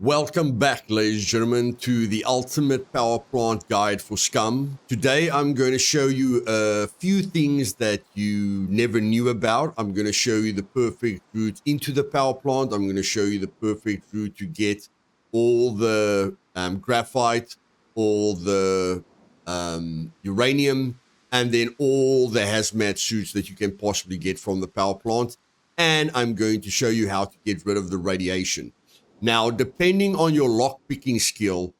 Welcome back, ladies and gentlemen, to the ultimate power plant guide for Scum. Today, I'm going to show you a few things that you never knew about. I'm going to show you the perfect route into the power plant. I'm going to show you the perfect route to get all the graphite, all the uranium, and then all the hazmat suits that you can possibly get from the power plant. And I'm going to show you how to get rid of the radiation. Now, depending on your lock-picking skill,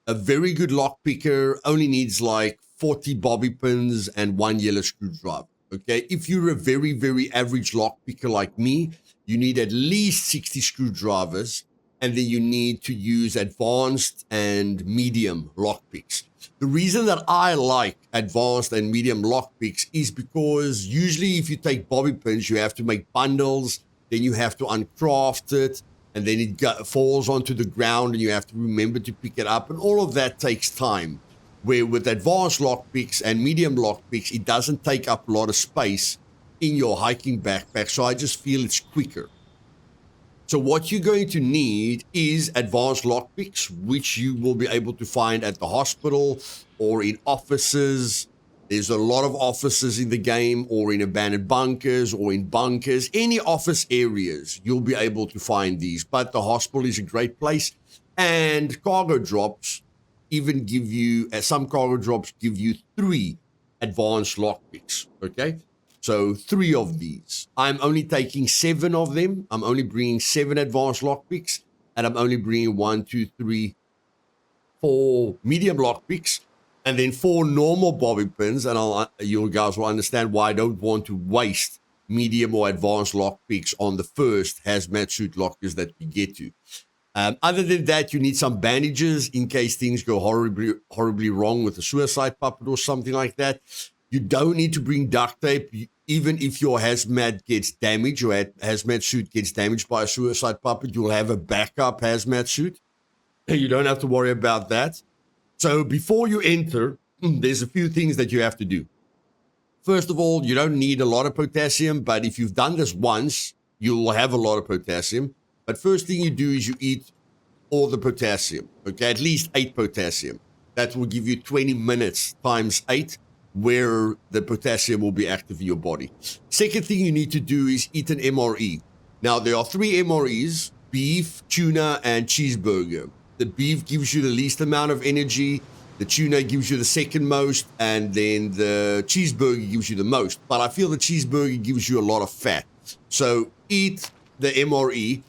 a very good lock-picker only needs like 40 bobby pins and one yellow screwdriver, okay? If you're a very, very average lock-picker like me, you need at least 60 screwdrivers, and then you need to use advanced and medium lockpicks. The reason that I like advanced and medium lockpicks is because usually if you take bobby pins, you have to make bundles, then you have to uncraft it, and then it falls onto the ground and you have to remember to pick it up, and all of that takes time. Where with advanced lockpicks and medium lockpicks, it doesn't take up a lot of space in your hiking backpack, so I just feel it's quicker. So what you're going to need is advanced lockpicks, which you will be able to find at the hospital or in offices. There's a lot of offices in the game, or in abandoned bunkers, or in bunkers. Any office areas, you'll be able to find these. But the hospital is a great place. And cargo drops even give you, some cargo drops give you 3 advanced lockpicks, okay? So 3 of these. I'm only taking 7 of them. I'm only bringing 7 advanced lockpicks. And I'm only bringing 1, 2, 3, 4 medium lockpicks. And then 4 normal bobby pins, and you guys will understand why I don't want to waste medium or advanced lockpicks on the first hazmat suit lockers that we get to. Other than that, you need some bandages in case things go horribly wrong with a suicide puppet or something like that. You don't need to bring duct tape, even if your hazmat gets damaged, or hazmat suit gets damaged by a suicide puppet, you'll have a backup hazmat suit. You don't have to worry about that. So before you enter, there's a few things that you have to do. First of all, you don't need a lot of potassium, but if you've done this once, you'll have a lot of potassium. But first thing you do is you eat all the potassium, okay? At least 8 potassium. That will give you 20 minutes times 8, where the potassium will be active in your body. Second thing you need to do is eat an MRE. Now, there are 3 MREs: beef, tuna, and cheeseburger. The beef gives you the least amount of energy, the tuna gives you the second most, and then the cheeseburger gives you the most. But I feel the cheeseburger gives you a lot of fat. So eat the MRE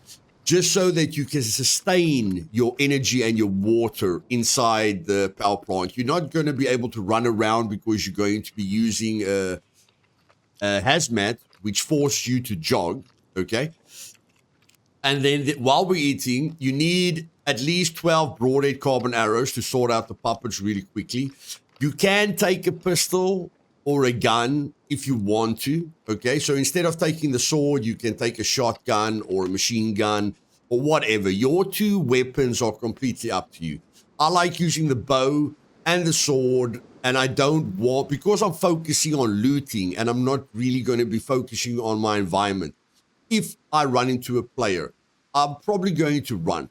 just so that you can sustain your energy and your water inside the power plant. You're not going to be able to run around because you're going to be using a hazmat, which forces you to jog, okay? And then while we're eating, you need at least 12 broadhead carbon arrows to sort out the puppets really quickly. You can take a pistol or a gun if you want to, okay? So instead of taking the sword, you can take a shotgun or a machine gun or whatever. Your 2 weapons are completely up to you. I like using the bow and the sword, and I don't want, because I'm focusing on looting and I'm not really going to be focusing on my environment. If I run into a player, I'm probably going to run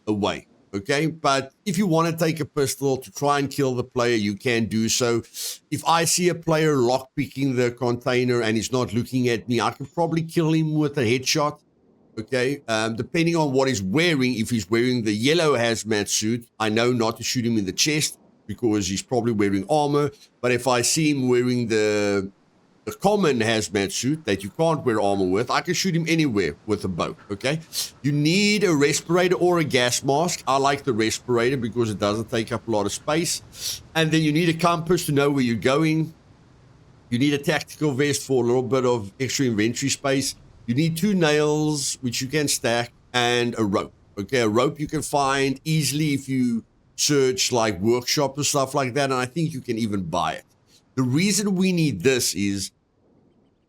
away, okay? But if you want to take a pistol to try and kill the player, you can do so. If I see a player lockpicking the container and he's not looking at me, I can probably kill him with a headshot, okay? Depending on what he's wearing, if he's wearing the yellow hazmat suit, I know not to shoot him in the chest because he's probably wearing armor. But if I see him wearing the common hazmat suit that you can't wear armor with, I can shoot him anywhere with a bow, okay? You need a respirator or a gas mask. I like the respirator because it doesn't take up a lot of space. And then you need a compass to know where you're going. You need a tactical vest for a little bit of extra inventory space. You need 2 nails, which you can stack, and a rope, okay? A rope you can find easily if you search like workshop or stuff like that, and I think you can even buy it. The reason we need this is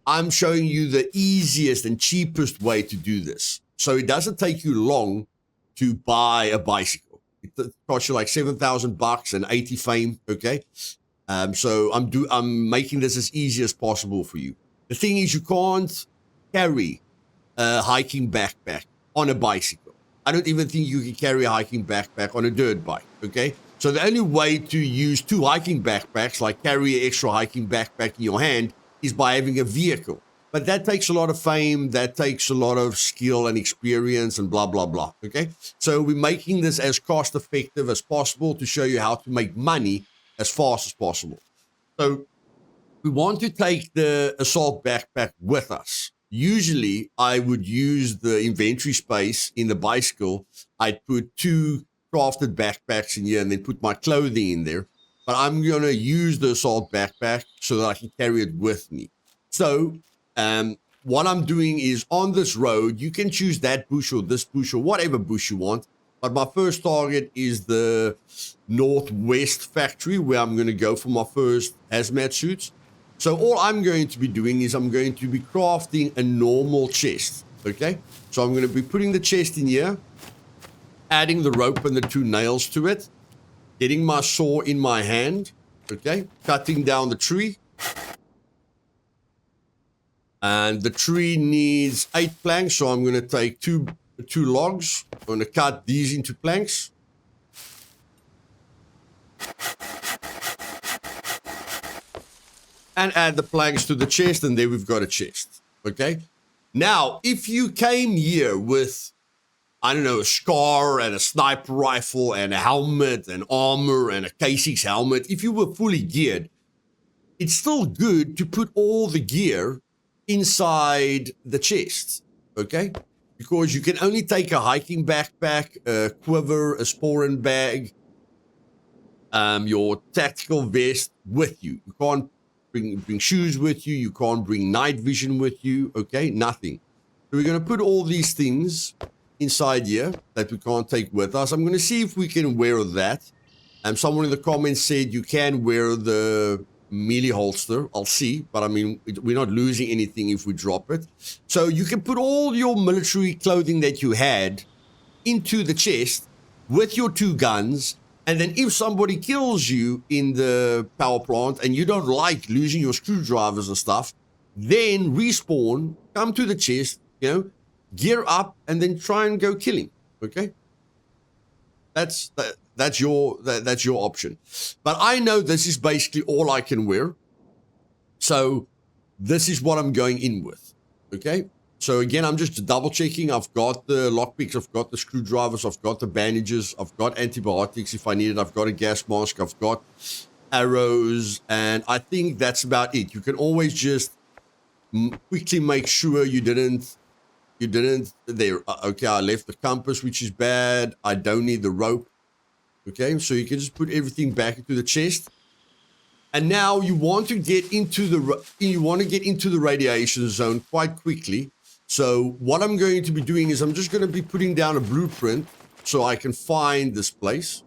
I'm showing you the easiest and cheapest way to do this. So it doesn't take you long to buy a bicycle. It costs you like $7,000 and 80 fame, okay? So I'm making this as easy as possible for you. The thing is, you can't carry a hiking backpack on a bicycle. I don't even think you can carry a hiking backpack on a dirt bike, okay? So the only way to use 2 hiking backpacks, like carry an extra hiking backpack in your hand, is by having a vehicle. But that takes a lot of fame, that takes a lot of skill and experience and blah, blah, blah, okay? So we're making this as cost effective as possible to show you how to make money as fast as possible. So we want to take the assault backpack with us. Usually, I would use the inventory space in the bicycle. I'd put 2 crafted backpacks in here and then put my clothing in there. But I'm going to use the assault backpack so that I can carry it with me. So what I'm doing is on this road, you can choose that bush or this bush or whatever bush you want. But my first target is the Northwest factory where I'm going to go for my first hazmat suits. So all I'm going to be doing is I'm going to be crafting a normal chest, okay? So I'm going to be putting the chest in here, adding the rope and the 2 nails to it, getting my saw in my hand, okay? Cutting down the tree. And the tree needs 8 planks, so I'm going to take two logs. I'm going to cut these into planks. And add the planks to the chest, and there we've got a chest, okay? Now, if you came here with, I don't know, a scar and a sniper rifle and a helmet and armor and a K6 helmet, if you were fully geared, it's still good to put all the gear inside the chest, okay? Because you can only take a hiking backpack, a quiver, a sporin bag, your tactical vest with you. You can't bring shoes with you. You can't bring night vision with you. Okay, nothing. So we're going to put all these things inside here that we can't take with us. I'm going to see if we can wear that. Someone in the comments said you can wear the melee holster. I'll see, but I mean, we're not losing anything if we drop it. So you can put all your military clothing that you had into the chest with your 2 guns. And then if somebody kills you in the power plant and you don't like losing your screwdrivers and stuff, then respawn, come to the chest, gear up, and then try and go kill him. Okay? That's your option. But I know this is basically all I can wear. So this is what I'm going in with. Okay? So again, I'm just double checking. I've got the lockpicks, I've got the screwdrivers, I've got the bandages, I've got antibiotics if I need it, I've got a gas mask, I've got arrows, and I think that's about it. You can always just quickly make sure you didn't there. Okay, I left the compass, which is bad. I don't need the rope. Okay, so you can just put everything back into the chest. And now you want to get into the radiation zone quite quickly. So what I'm going to be doing is I'm just going to be putting down a blueprint so I can find this place.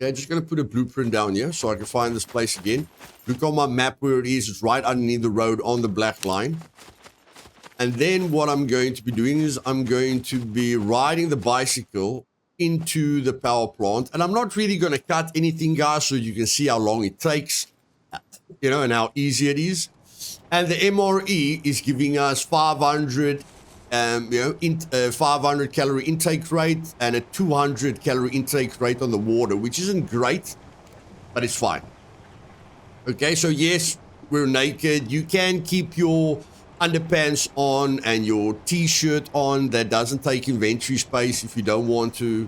Okay, just going to put a blueprint down here so I can find this place again. Look on my map where it is. It's right underneath the road on the black line. And then what I'm going to be doing is I'm going to be riding the bicycle into the power plant. And I'm not really going to cut anything, guys, so you can see how long it takes, and how easy it is. And the MRE is giving us 500 calorie intake rate and a 200 calorie intake rate on the water, which isn't great, but it's fine. Okay, so yes, we're naked. You can keep your underpants on and your t-shirt on. That doesn't take inventory space if you don't want to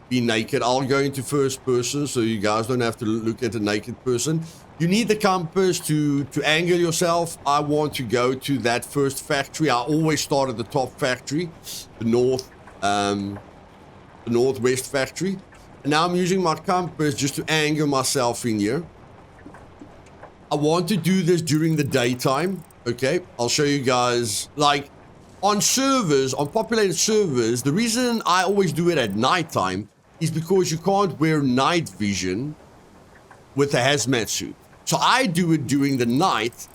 be naked. I'll go into first person so you guys don't have to look at a naked person. You need the compass to angle yourself. I want to go to that first factory. I always start at the top factory, the Northwest factory. And now I'm using my compass just to angle myself in here. I want to do this during the daytime. Okay, I'll show you guys. Like on servers, on populated servers, the reason I always do it at nighttime is because you can't wear night vision with a hazmat suit. So I do it during the night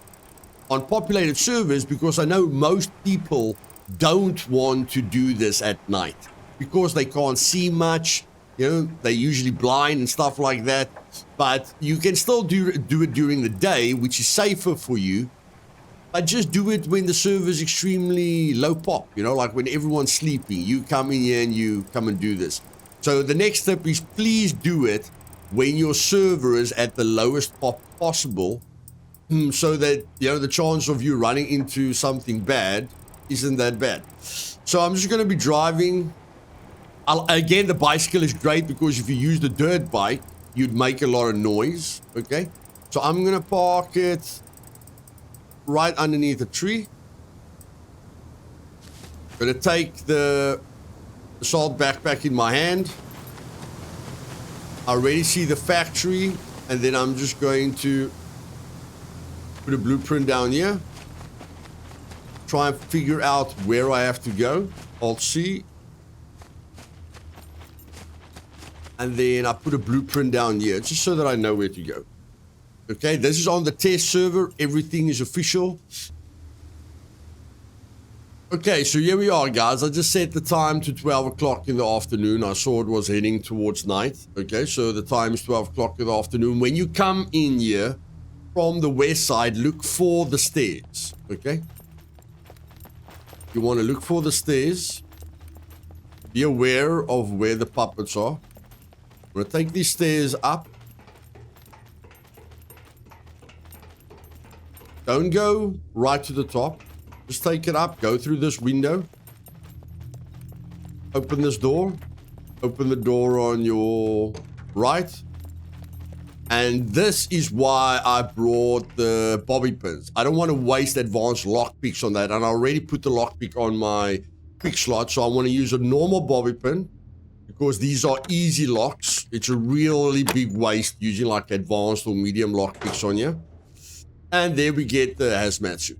on populated servers because I know most people don't want to do this at night because they can't see much. They're usually blind and stuff like that. But you can still do it during the day, which is safer for you. But just do it when the server is extremely low pop, you know, like when everyone's sleeping. You come in here and you come and do this. So the next step is please do it when your server is at the lowest pop possible, so that, you know, the chance of you running into something bad isn't that bad. So I'm just going to be driving. Again, the bicycle is great because if you use the dirt bike, you'd make a lot of noise, okay? So I'm going to park it right underneath a tree. Going to take the assault backpack in my hand. I already see the factory, and then I'm just going to put a blueprint down here. Try and figure out where I have to go. Alt-C. And then I put a blueprint down here, just so that I know where to go. Okay, this is on the test server. Everything is official. Okay, so here we are, guys. I just set the time to 12 o'clock in the afternoon. I saw it was heading towards night. Okay, so the time is 12 o'clock in the afternoon. When you come in here from the west side, look for the stairs. Okay? You want to look for the stairs. Be aware of where the puppets are. I'm going to take these stairs up. Don't go right to the top. Just take it up. Go through this window. Open this door. Open the door on your right. And this is why I brought the bobby pins. I don't want to waste advanced lockpicks on that. And I already put the lockpick on my quick slot. So I want to use a normal bobby pin because these are easy locks. It's a really big waste using like advanced or medium lockpicks on you. And there we get the hazmat suit.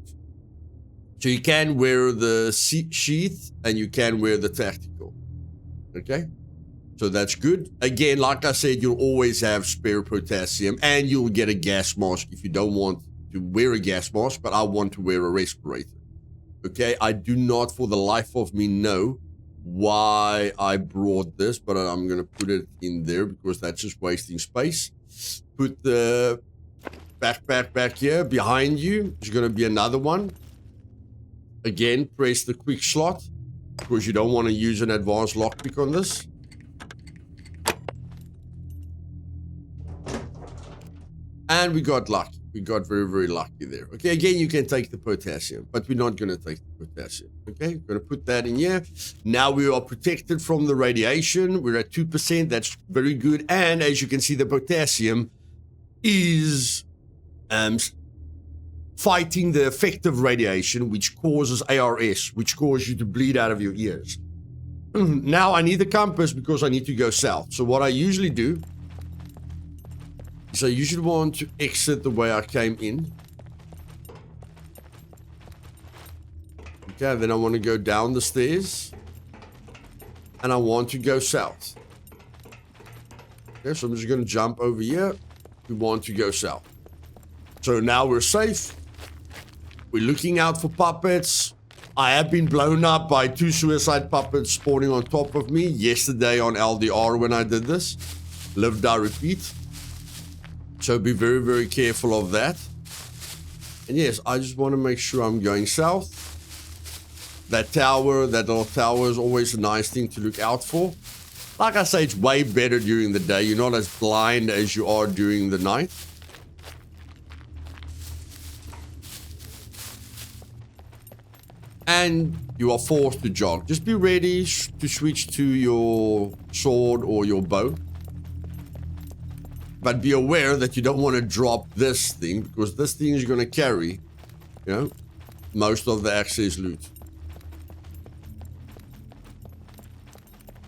So you can wear the sheath and you can wear the tactical. Okay? So that's good. Again, like I said, you'll always have spare potassium and you'll get a gas mask if you don't want to wear a gas mask, but I want to wear a respirator. Okay? I do not for the life of me know why I brought this, but I'm going to put it in there because that's just wasting space. Put the backpack back here. Behind you is going to be another one. Again, press the quick slot because you don't want to use an advanced lockpick on this. And we got lucky. We got very, very lucky there. Okay, again, you can take the potassium, but we're not going to take the potassium. Okay, going to put that in here. Now we are protected from the radiation. We're at 2%. That's very good. And as you can see, the potassium is fighting the effective radiation, which causes ARS, which causes you to bleed out of your ears. Now I need the compass because I need to go south. So what I usually do is I usually want to exit the way I came in. Okay, then I want to go down the stairs. And I want to go south. Okay, so I'm just going to jump over here. We want to go south. So now we're safe. We're looking out for puppets. I have been blown up by 2 suicide puppets spawning on top of me yesterday on LDR when I did this. Live, die, repeat. So be very, very careful of that. And yes, I just want to make sure I'm going south. That tower, that little tower is always a nice thing to look out for. Like I say, it's way better during the day. You're not as blind as you are during the night. And you are forced to jog. Just be ready to switch to your sword or your bow. But be aware that you don't want to drop this thing, because this thing is going to carry, you know, most of the access loot.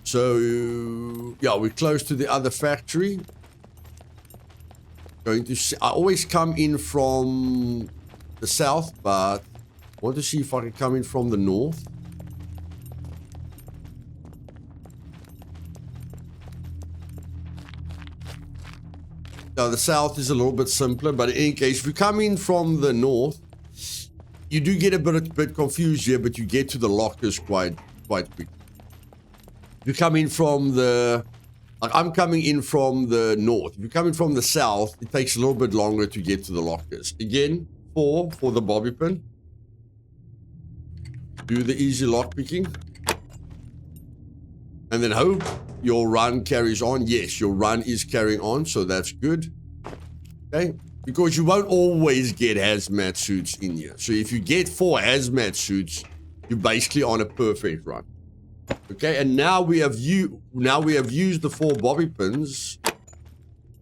So, yeah, we're close to the other factory. Going to see, I always come in from the south, but I want to see if I can come in from the north. Now, the south is a little bit simpler, but in any case, if you come in from the north, you do get a bit confused here, but you get to the lockers quite quick. If you come in from the, like I'm coming in from the north. If you're coming from the south, it takes a little bit longer to get to the lockers. Again, 4 for the bobby pin. Do the easy lockpicking. And then hope your run carries on. Yes, your run is carrying on, so that's good. Okay? Because you won't always get hazmat suits in here. So if you get 4 hazmat suits, you're basically on a perfect run. Okay, and now we have used the 4 bobby pins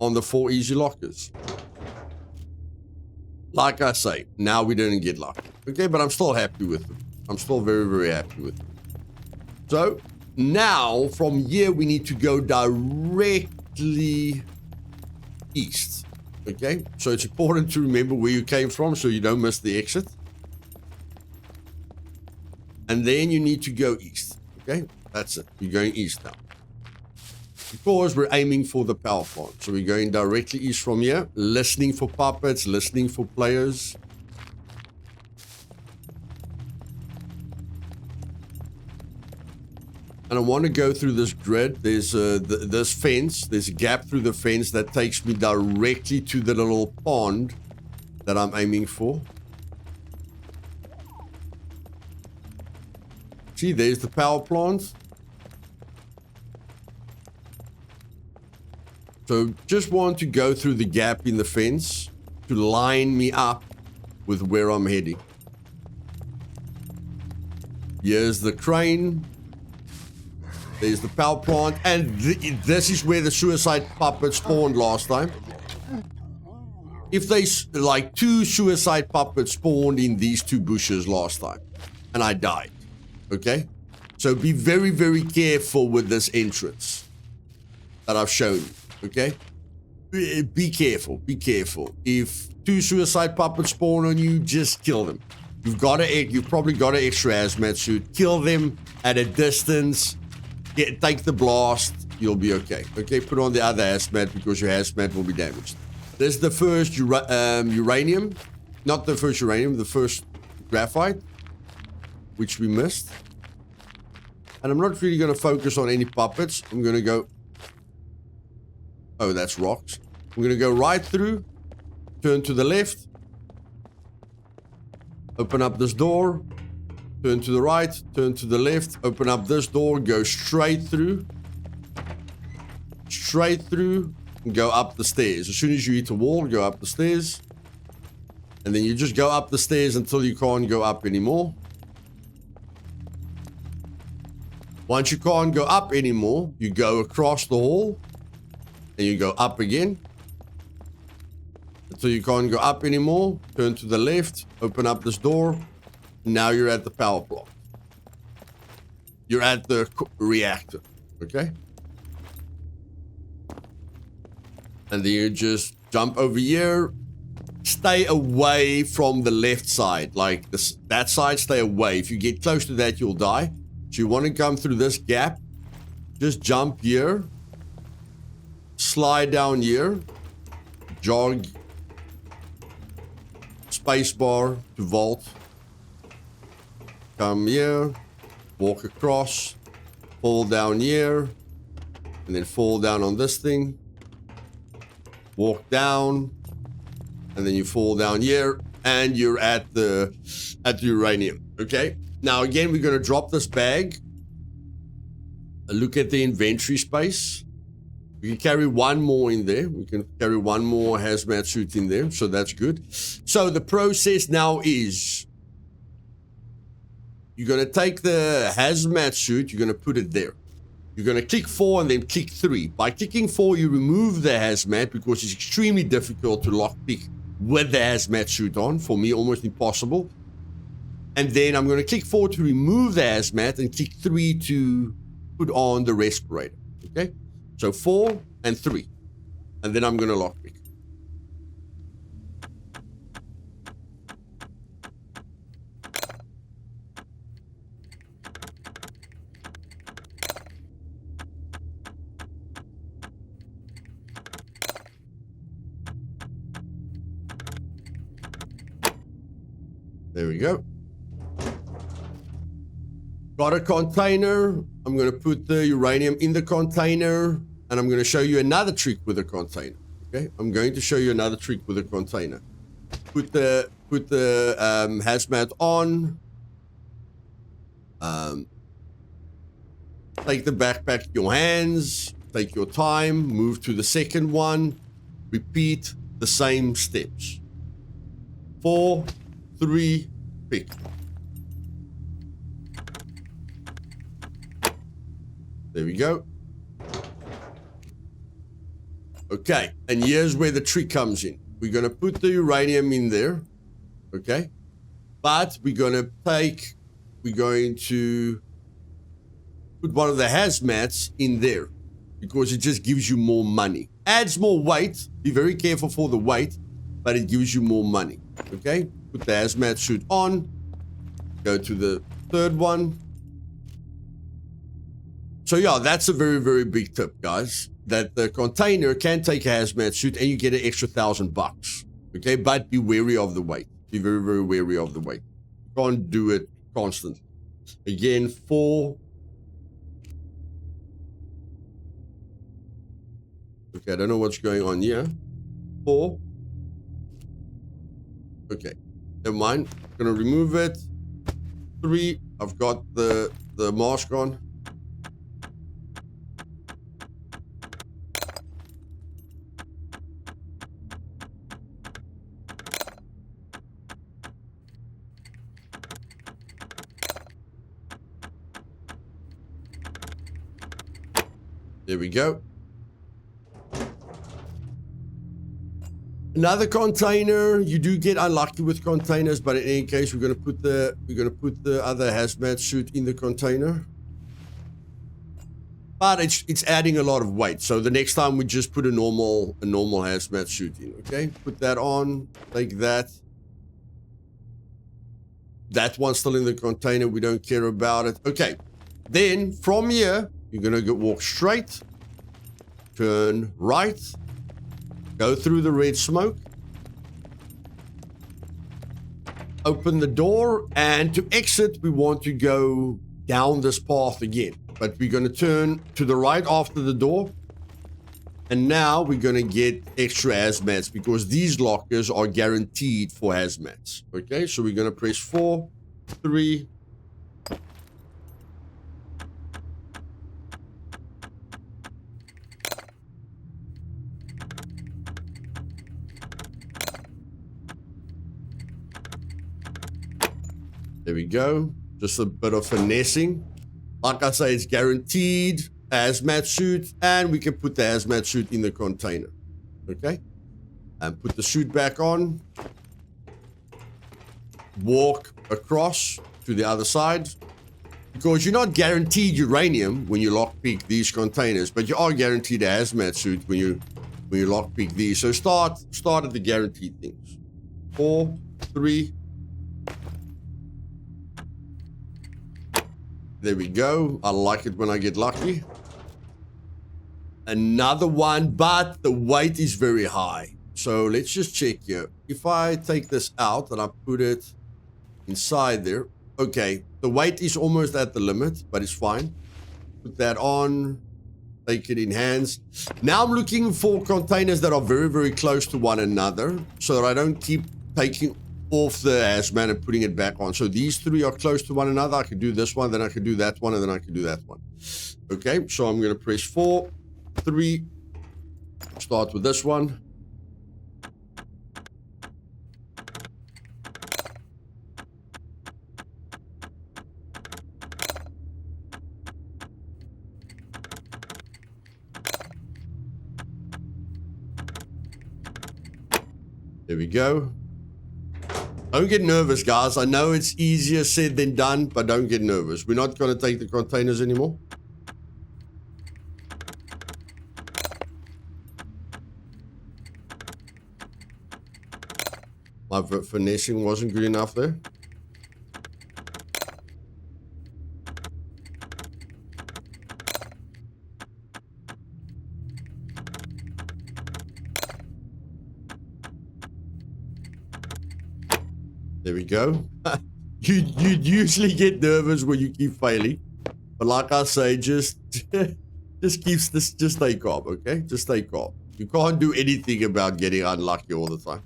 on the 4 easy lockers. Like I say, now we didn't get lucky. Okay, but I'm still happy with them. I'm still very, very happy with them. So now from here we need to go directly east. Okay, so it's important to remember where you came from so you don't miss the exit. And then you need to go east. Okay, that's it. You're going east now. Because we're aiming for the power plant. So we're going directly east from here, listening for puppets, listening for players. And I want to go through this grid. There's this fence. There's a gap through the fence that takes me directly to the little pond that I'm aiming for. See, there's the power plant. So just want to go through the gap in the fence to line me up with where I'm heading. Here's the crane. There's the power plant, and this is where the suicide puppet spawned last time. If they, like 2 suicide puppets spawned in these 2 bushes last time, and I died, okay? So be very, very careful with this entrance that I've shown you, okay? Be careful, be careful. If 2 suicide puppets spawn on you, just kill them. You've probably got an extra hazmat suit. Kill them at a distance. Take the blast, you'll be okay. Okay, put on the other hazmat because your hazmat will be damaged. This is the first uranium. Not the first uranium, the first graphite, which we missed. And I'm not really going to focus on any puppets. I'm going to go... Oh, that's rocks. I'm going to go right through, turn to the left, open up this door, turn to the right, turn to the left, open up this door, go straight through, and go up the stairs. As soon as you hit the wall, go up the stairs. And then you just go up the stairs until you can't go up anymore. Once you can't go up anymore, you go across the hall, and you go up again. Until you can't go up anymore, turn to the left, open up this door. Now you're at the power plant. You're at the reactor, okay? And then you just jump over here. Stay away from the left side, like this, that side, stay away. If you get close to that, you'll die. So you want to come through this gap. Just jump here. Slide down here. Jog. Spacebar to vault. Come here, walk across, fall down here, and then fall down on this thing. Walk down, and then you fall down here, and you're at the uranium. Okay. Now again, we're gonna drop this bag. Look at the inventory space. We can carry 1 more in there. We can carry 1 more hazmat suit in there, so that's good. So the process now is. You're going to take the hazmat suit, you're going to put it there. You're going to click 4 and then click 3. By clicking 4, you remove the hazmat because it's extremely difficult to lockpick with the hazmat suit on. For me, almost impossible. And then I'm going to click 4 to remove the hazmat and click 3 to put on the respirator. Okay? So 4 and 3. And then I'm going to lockpick. There we go. Got a container. I'm going to put the uranium in the container, and I'm going to show you another trick with a container. Okay, I'm going to show you another trick with a container. Put the hazmat on. Take the backpack in your hands, take your time, move to the second one, repeat the same steps. 4, 3, pick. There we go. Okay, and here's where the trick comes in. We're going to put the uranium in there, okay? But we're going to put one of the hazmats in there because it just gives you more money. Adds more weight. Be very careful for the weight, but it gives you more money, okay? Put the hazmat suit on. Go to the third one. So yeah, that's a very, very big tip, guys. That the container can take a hazmat suit and you get an extra $1,000. Okay, but be wary of the weight. Be very, very wary of the weight. You can't do it constantly. Again, 4. Okay, I don't know what's going on here. 4. Okay, never mind. I'm gonna remove it. 3. I've got the mask on. There we go. Another container. You do get unlucky with containers, but in any case, we're gonna put the other hazmat suit in the container. But it's adding a lot of weight. So the next time we just put a normal hazmat suit in. Okay, put that on. Take that. That one's still in the container. We don't care about it. Okay. Then from here, you're gonna walk straight, turn right, go through the red smoke, open the door, and to exit, we want to go down this path again. But we're going to turn to the right after the door. And now we're going to get extra hazmats because these lockers are guaranteed for hazmats. Okay, so we're going to press 4, 3, there we go. Just a bit of finessing. Like I say, it's guaranteed hazmat suit, and we can put the hazmat suit in the container. Okay? And put the suit back on. Walk across to the other side. Because you're not guaranteed uranium when you lockpick these containers, but you are guaranteed a hazmat suit when you lockpick these. So start at the guaranteed things. 4, 3. There we go. I like it when I get lucky. Another one, but the weight is very high. So let's just check here. If I take this out and I put it inside there. Okay, the weight is almost at the limit, but it's fine. Put that on. Take it in hands. Now I'm looking for containers that are very, very close to one another so that I don't keep taking off the hazmat and putting it back on. So these 3 are close to one another. I could do this one, then I could do that one, and then I could do that one. Okay, so I'm going to press 4, 3. Start with this one. There we go. Don't get nervous, guys. I know it's easier said than done, but don't get nervous. We're not going to take the containers anymore. My finessing wasn't good enough there. There we go. You'd usually get nervous when you keep failing. But like I say, just stay calm, okay? Just stay calm. You can't do anything about getting unlucky all the time.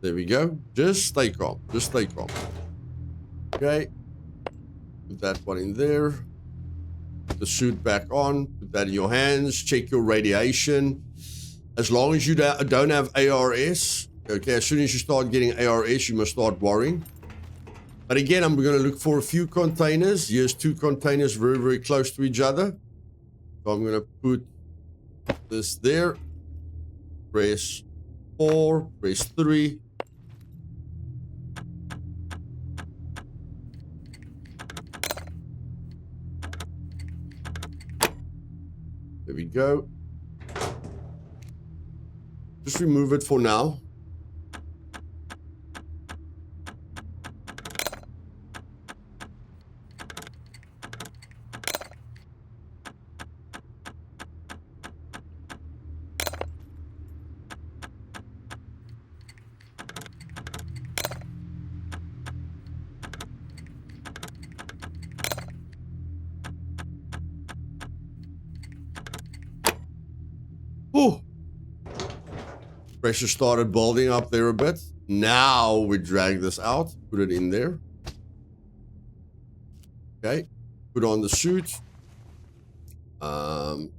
There we go. Just stay calm. Just stay calm. Okay. Put that one in there. Put the suit back on. Put that in your hands. Check your radiation. As long as you don't have ARS, okay, as soon as you start getting ARS, you must start worrying. But again, I'm going to look for a few containers. Here's 2 containers very, very close to each other. So I'm going to put this there. Press 4, press 3. There we go. Just remove it for now. Oh, pressure started building up there a bit. Now we drag this out, put it in there. Okay, put on the suit.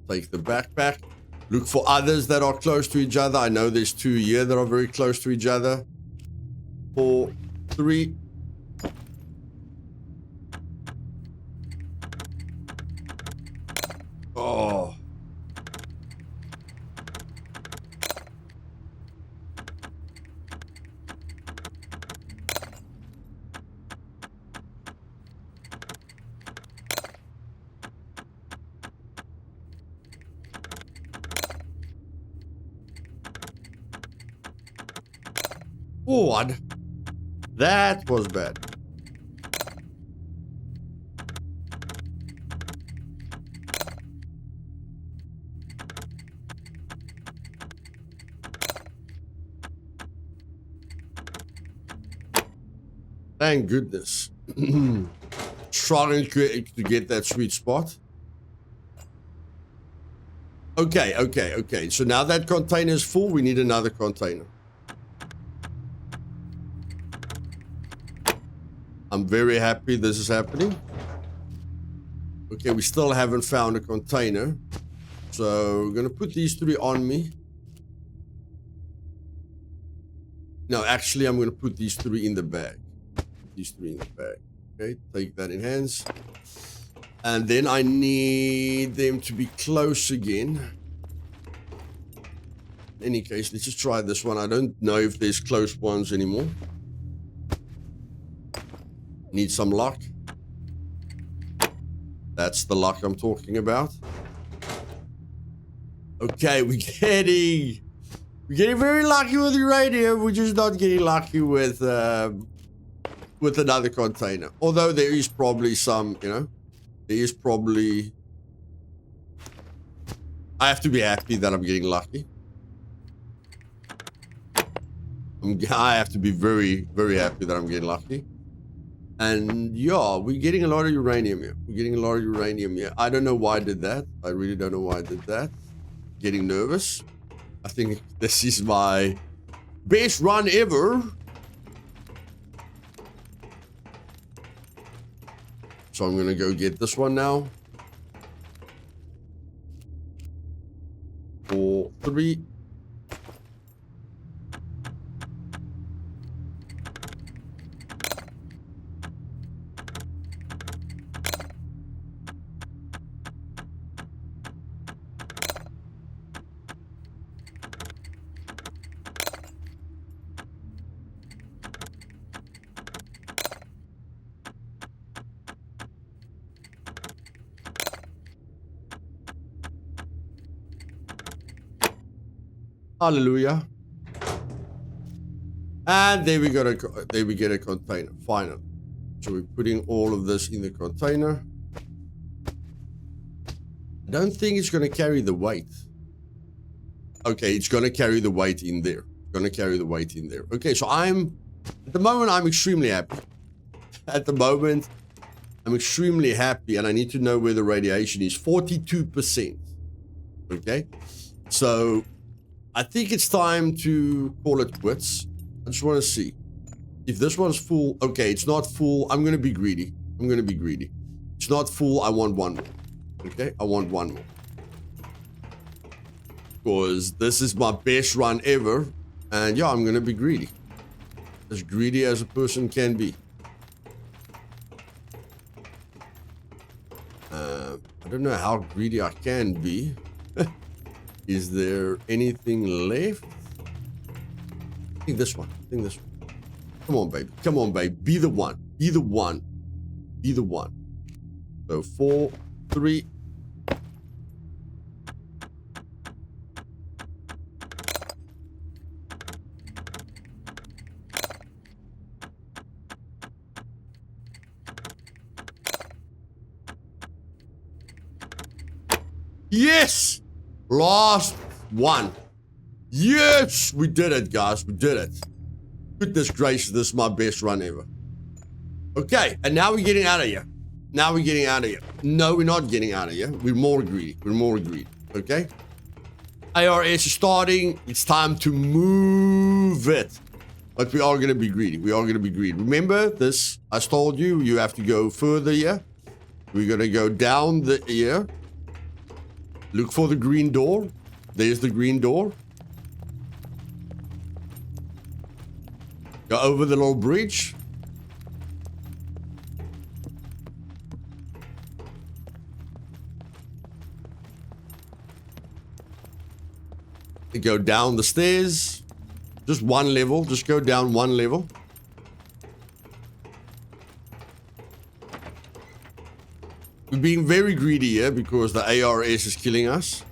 Take the backpack. Look for others that are close to each other. I know there's 2 here that are very close to each other. 4, 3. Oh. What? That was bad. Thank goodness. Struggling to get that sweet spot. Okay. So now that container is full, we need another container. I'm very happy this is happening. Okay, we still haven't found a container. So we're going to put these 3 on me. No, actually, I'm going to put these 3 in the bag. These 3 in the bag. Okay, take that in hands. And then I need them to be close again. In any case, let's just try this one. I don't know if there's close ones anymore. Need some luck. That's the luck I'm talking about. Okay, we're getting very lucky with uranium. We're just not getting lucky with another container. Although there is probably some, you know, there is probably. I have to be happy that I'm getting lucky. I have to be very, very happy that I'm getting lucky. And yeah, we're getting a lot of uranium here. I don't know why I did that. I really don't know why I did that. Getting nervous. I think this is my best run ever. So I'm going to go get this one now. 4, 3. Hallelujah. And there we get a container, finally. So we're putting all of this in the container. I don't think it's going to carry the weight. Okay, it's going to carry the weight in there. Okay, so at the moment, I'm extremely happy. And I need to know where the radiation is. 42%. Okay, so I think it's time to call it quits. I just want to see. If this one's full, okay, it's not full. I'm going to be greedy. I'm going to be greedy. It's not full. I want one more. Okay, I want one more. Because this is my best run ever. And yeah, I'm going to be greedy. As greedy as a person can be. I don't know how greedy I can be. Is there anything left? I think this one. I think this one. Come on, baby. Come on, baby. Be the one. Be the one. Be the one. So 4, 3. Yes! Last one. Yes! We did it, guys. We did it. Goodness gracious, this is my best run ever. Okay, and now we're getting out of here. Now we're getting out of here. No, we're not getting out of here. We're more greedy. We're more greedy. Okay? ARS is starting. It's time to move it. But we are going to be greedy. We are going to be greedy. Remember this? I told you, you have to go further here. We're going to go down the here. Look for the green door. There's the green door. Go over the little bridge. You go down the stairs. Just one level. Just go down one level. We're being very greedy here because the ARS is killing us.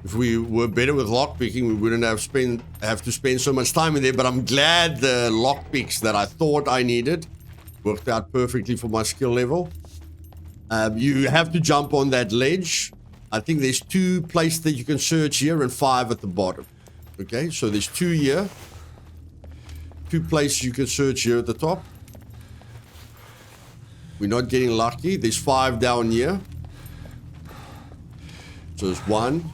If we were better with lockpicking, we wouldn't have to spend so much time in there. But I'm glad the lockpicks that I thought I needed worked out perfectly for my skill level. You have to jump on that ledge. I think there's 2 places that you can search here and 5 at the bottom. Okay, so there's 2 here. 2 places you can search here at the top. We're not getting lucky. There's 5 down here. So there's 1.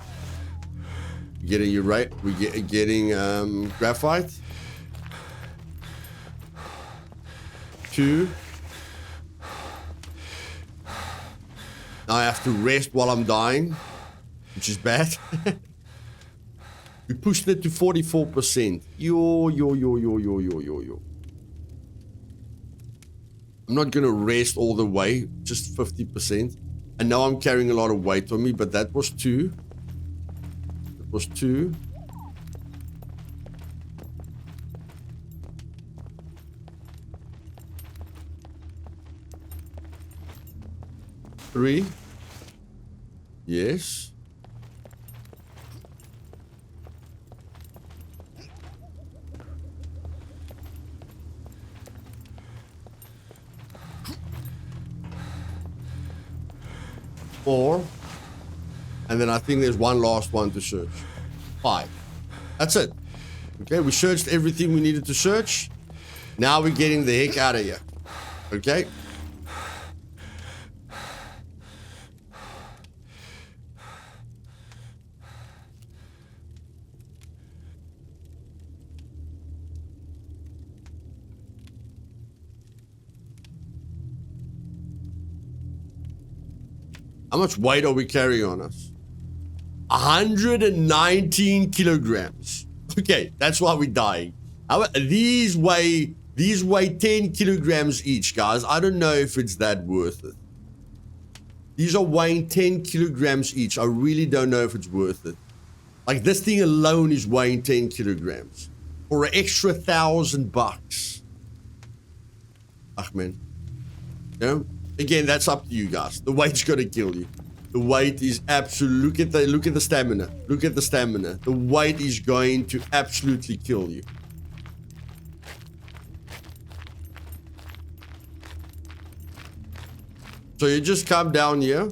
Getting you right. We're getting graphite. 2. Now I have to rest while I'm dying, which is bad. We pushed it to 44%. Yo. I'm not going to rest all the way, just 50%. And now I'm carrying a lot of weight on me, but that was 2. That was 2. Three. Yes. Four. And then I think there's one last one to search. 5. That's it. Okay, we searched everything we needed to search. Now we're getting the heck out of here. Okay. How much weight are we carrying on us? 119 kilograms. Okay, that's why we're dying. These weigh 10 kilograms each, guys. I don't know if it's that worth it. These are weighing 10 kilograms each. I really don't know if it's worth it. Like, this thing alone is weighing 10 kilograms. For an extra $1,000. Ach, man. You know? Again, that's up to you guys. The weight's gonna kill you. The weight is absolute. Look at the stamina. Look at the stamina. The weight is going to absolutely kill you. So you just come down here.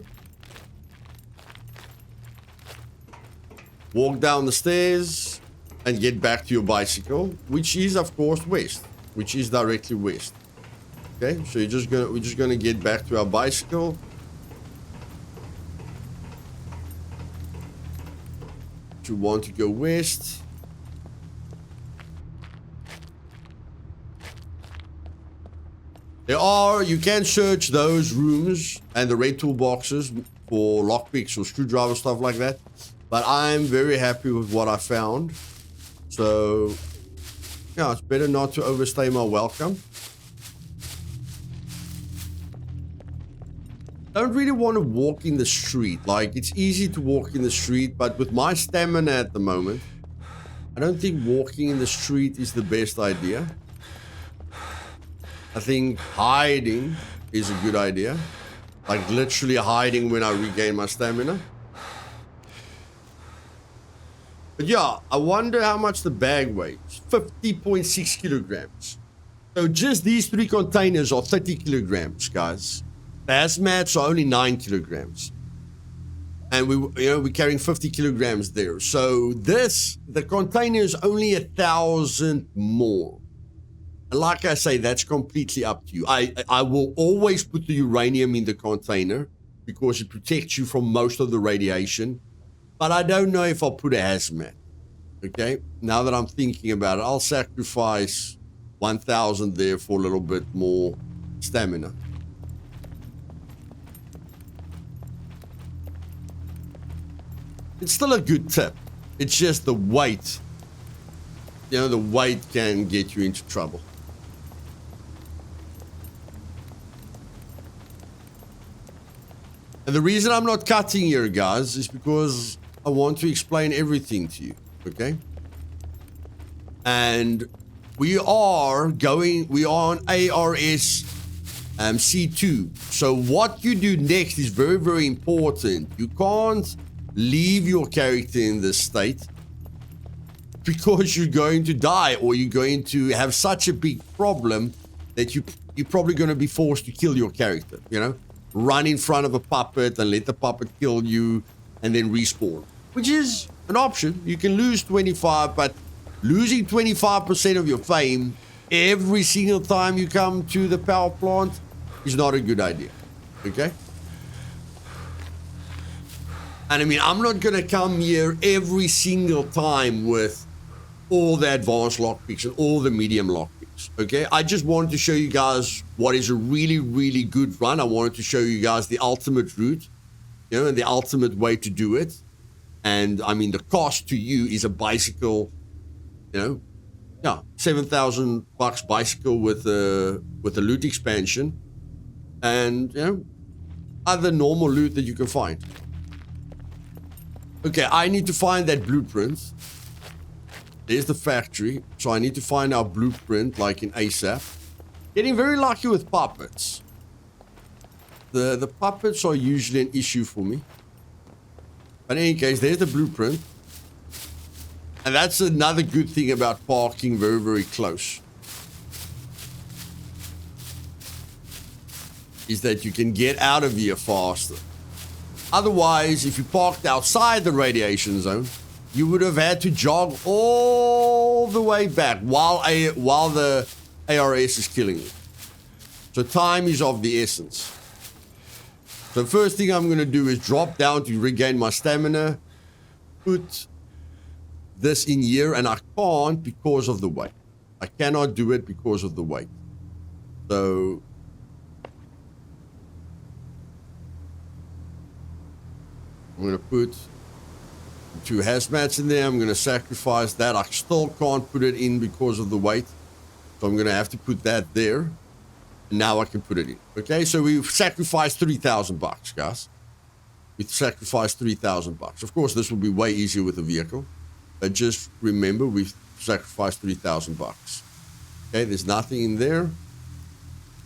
Walk down the stairs and get back to your bicycle, which is of course west, which is directly west. Okay, so we're just gonna get back to our bicycle. to want to go west. You can search those rooms and the red toolboxes for lockpicks or screwdriver stuff like that. But I'm very happy with what I found. So, yeah, it's better not to overstay my welcome. Don't really want to walk in the street. Like, it's easy to walk in the street, but with my stamina at the moment, I don't think walking in the street is the best idea. I think hiding is a good idea. Like, literally hiding when I regain my stamina. But yeah, I wonder how much the bag weighs. 50.6 kilograms. So just these 3 containers are 30 kilograms, guys. The hazmats are only 9 kilograms. And we're carrying 50 kilograms there. So the container is only 1,000 more. And like I say, that's completely up to you. I will always put the uranium in the container because it protects you from most of the radiation. But I don't know if I'll put a hazmat. Okay? Now that I'm thinking about it, I'll sacrifice 1,000 there for a little bit more stamina. It's still a good tip. It's just the weight. You know, the weight can get you into trouble. And the reason I'm not cutting here, guys, is because I want to explain everything to you, okay? And we are on ARS C2. So what you do next is very, very important. You can't leave your character in this state because you're going to die, or you're going to have such a big problem that you're probably going to be forced to kill your character, you know? Run in front of a puppet and let the puppet kill you and then respawn, which is an option. You can lose 25, but losing 25% of your fame every single time you come to the power plant is not a good idea, okay? And I mean, I'm not going to come here every single time with all the advanced lockpicks and all the medium lockpicks, okay? I just wanted to show you guys what is a really, really good run. I wanted to show you guys the ultimate route, you know, and the ultimate way to do it. And I mean, the cost to you is a bicycle, you know, yeah, $7,000 bicycle with a loot expansion, and you know, other normal loot that you can find. Okay, I need to find that blueprint. There's the factory, so I need to find our blueprint like in ASAP. Getting very lucky with puppets. The puppets are usually an issue for me. But in any case, there's the blueprint. And that's another good thing about parking very, very close. Is that you can get out of here faster. Otherwise, if you parked outside the radiation zone, you would have had to jog all the way back while the ARS is killing you. So time is of the essence. So first thing I'm going to do is drop down to regain my stamina, put this in here, and I can't because of the weight. I cannot do it because of the weight. So I'm going to put 2 hazmats in there. I'm going to sacrifice that. I still can't put it in because of the weight. So I'm going to have to put that there. And now I can put it in. Okay, so we've sacrificed $3,000, guys. We've sacrificed $3,000. Of course, this will be way easier with a vehicle. But just remember, we've sacrificed $3,000. Okay, there's nothing in there.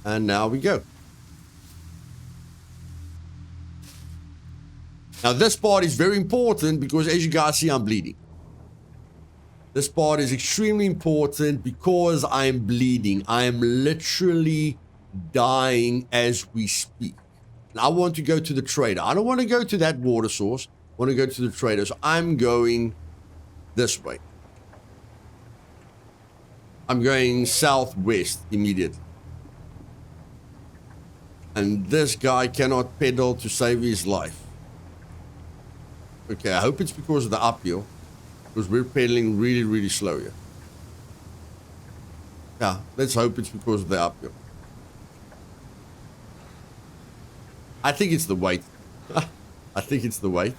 And now we go. Now, this part is very important because, as you guys see, I'm bleeding. This part is extremely important because I'm bleeding. I am literally dying as we speak. And I want to go to the trader. I don't want to go to that water source. I want to go to the trader. So I'm going this way. I'm going southwest immediately. And this guy cannot pedal to save his life. Okay, I hope it's because of the uphill. Because we're pedaling really, really slow here. Yeah, let's hope it's because of the uphill. I think it's the weight. I think it's the weight.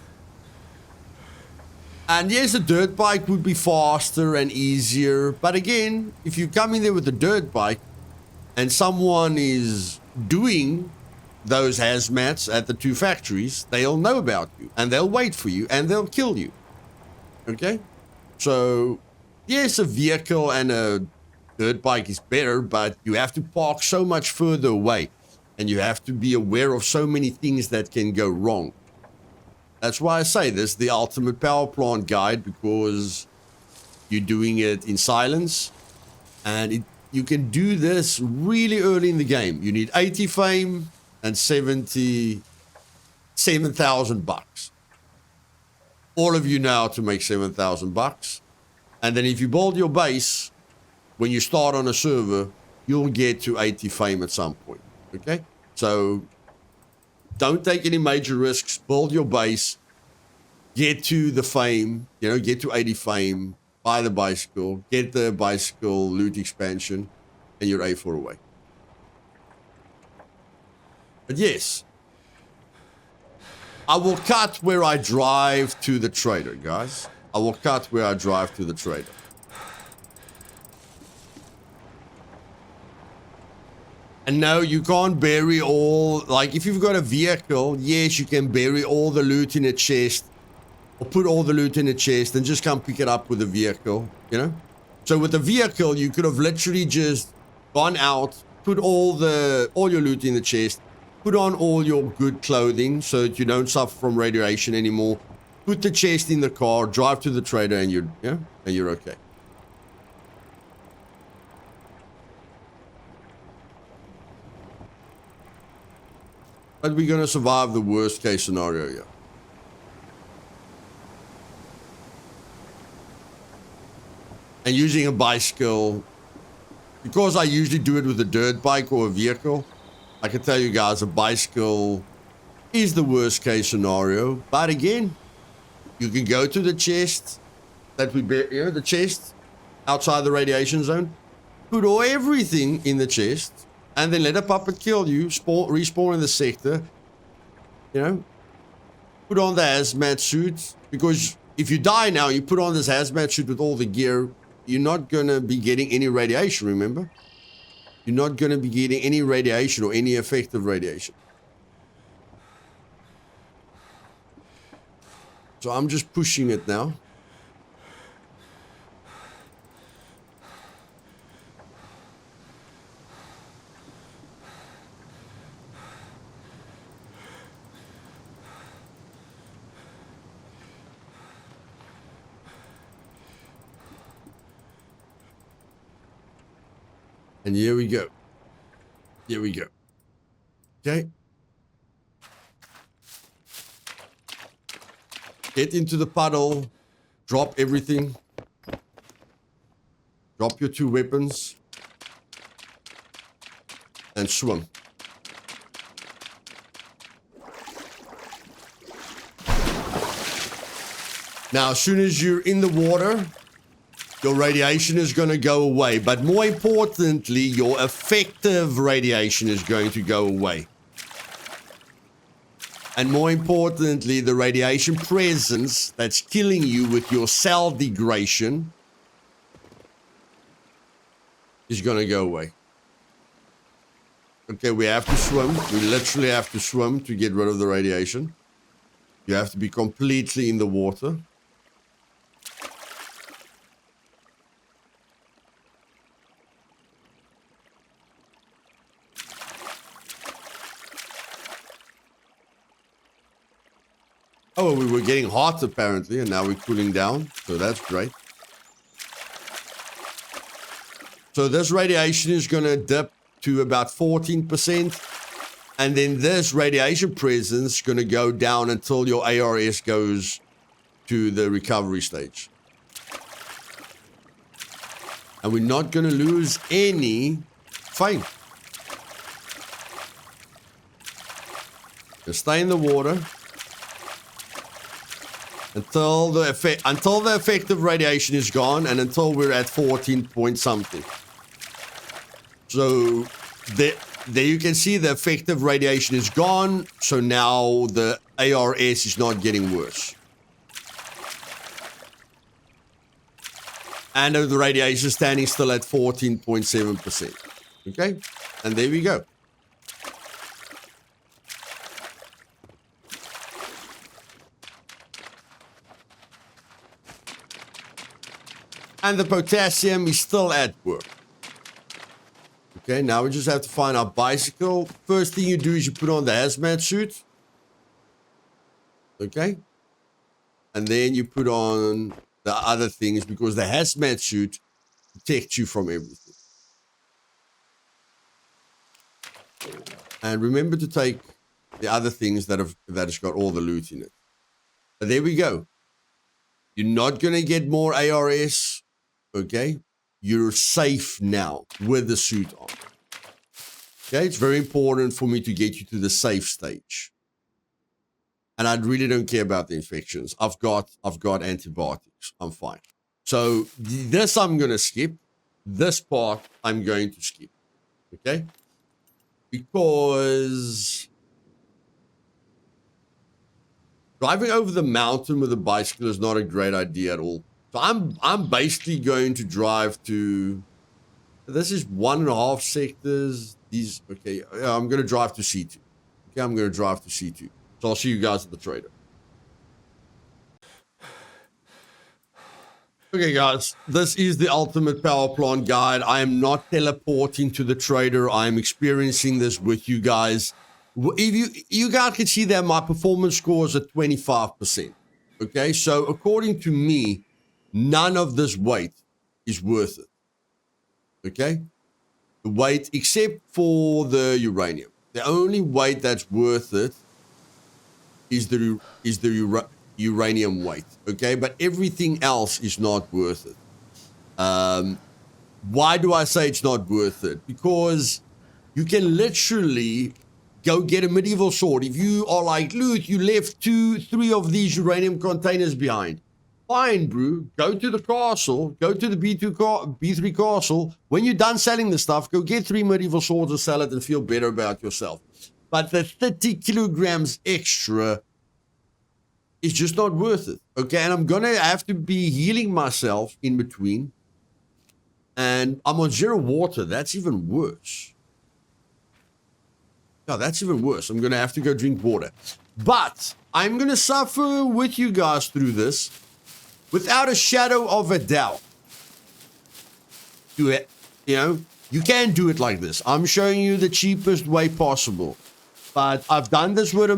And yes, a dirt bike would be faster and easier. But again, if you come in there with a dirt bike and someone is doing those hazmats at the two factories, they'll know about you and they'll wait for you and they'll kill you. Okay? So, yes, a vehicle and a dirt bike is better, but you have to park so much further away and you have to be aware of so many things that can go wrong. That's why I say this, the ultimate power plant guide, because you're doing it in silence and you can do this really early in the game. You need 80 fame and 77,000 bucks. All of you know to make 7,000 bucks. And then if you build your base, when you start on a server, you'll get to 80 fame at some point. Okay? So don't take any major risks. Build your base. Get to the fame. You know, get to 80 fame. Buy the bicycle. Get the bicycle loot expansion. And you're A4 away. But yes. I will cut where I drive to the trader, guys. I will cut where I drive to the trader. And no, you can't bury all, like if you've got a vehicle, yes, you can bury all the loot in a chest or put all the loot in a chest and just come pick it up with the vehicle, you know? So with the vehicle, you could have literally just gone out, put all your loot in the chest, put on all your good clothing so that you don't suffer from radiation anymore, put the chest in the car, drive to the trader and you're okay. But we're going to survive the worst case scenario here. And using a bicycle, because I usually do it with a dirt bike or a vehicle, I can tell you guys a bicycle is the worst case scenario. But again, you can go to the chest that the chest outside the radiation zone, put everything in the chest, and then let a puppet kill you, respawn in the sector, you know, put on the hazmat suit, because if you die now, you put on this hazmat suit with all the gear, you're not going to be getting any radiation, remember? You're not going to be getting any radiation or any effective radiation. So I'm just pushing it now. And here we go. Here we go. Okay. Get into the puddle. Drop everything. Drop your 2 weapons. And swim. Now, as soon as you're in the water, your radiation is going to go away, but more importantly, your effective radiation is going to go away. And more importantly, the radiation presence that's killing you with your cell degradation is going to go away. Okay, we have to swim. We literally have to swim to get rid of the radiation. You have to be completely in the water. Oh, we were getting hot apparently, and now we're cooling down, so that's great. So this radiation is going to dip to about 14%, and then this radiation presence is going to go down until your ARS goes to the recovery stage. And we're not going to lose any fame. Just stay in the water. until the effective radiation is gone, and until we're at 14 point something. So there you can see the effective radiation is gone. So now the ARS is not getting worse. And the radiation is standing still at 14.7%. Okay? And there we go. And the potassium is still at work. Okay, now we just have to find our bicycle. First thing you do is you put on the hazmat suit. Okay? And then you put on the other things, because the hazmat suit protects you from everything. And remember to take the other things that has got all the loot in it. But there we go. You're not going to get more ARS. Okay? You're safe now with the suit on. Okay? It's very important for me to get you to the safe stage. And I really don't care about the infections. I've got antibiotics. I'm fine. So this I'm going to skip. This part I'm going to skip. Okay? Because driving over the mountain with a bicycle is not a great idea at all. So I'm basically going to drive to, this is 1.5 sectors. These, okay, I'm going to drive to C2. Okay, I'm going to drive to C2. So I'll see you guys at the trader. Okay, guys, this is the ultimate power plant guide. I am not teleporting to the trader. I am experiencing this with you guys. If you guys can see that my performance score is at 25%. Okay, so according to me, none of this weight is worth it. Okay, the weight except for the uranium. The only weight that's worth it is the uranium weight. Okay, but everything else is not worth it. Why do I say it's not worth it? Because you can literally go get a medieval sword. If you are like, Luth, you left 2-3 of these uranium containers behind. Fine, bro. Go to the castle. Go to the B3 castle. When you're done selling the stuff, go get 3 medieval swords and sell it and feel better about yourself. But the 30 kilograms extra is just not worth it. Okay, and I'm going to have to be healing myself in between. And I'm on 0 water. That's even worse. No, that's even worse. I'm going to have to go drink water. But I'm going to suffer with you guys through this without a shadow of a doubt. Do it. You know, you can do it like this. I'm showing you the cheapest way possible. But I've done this with a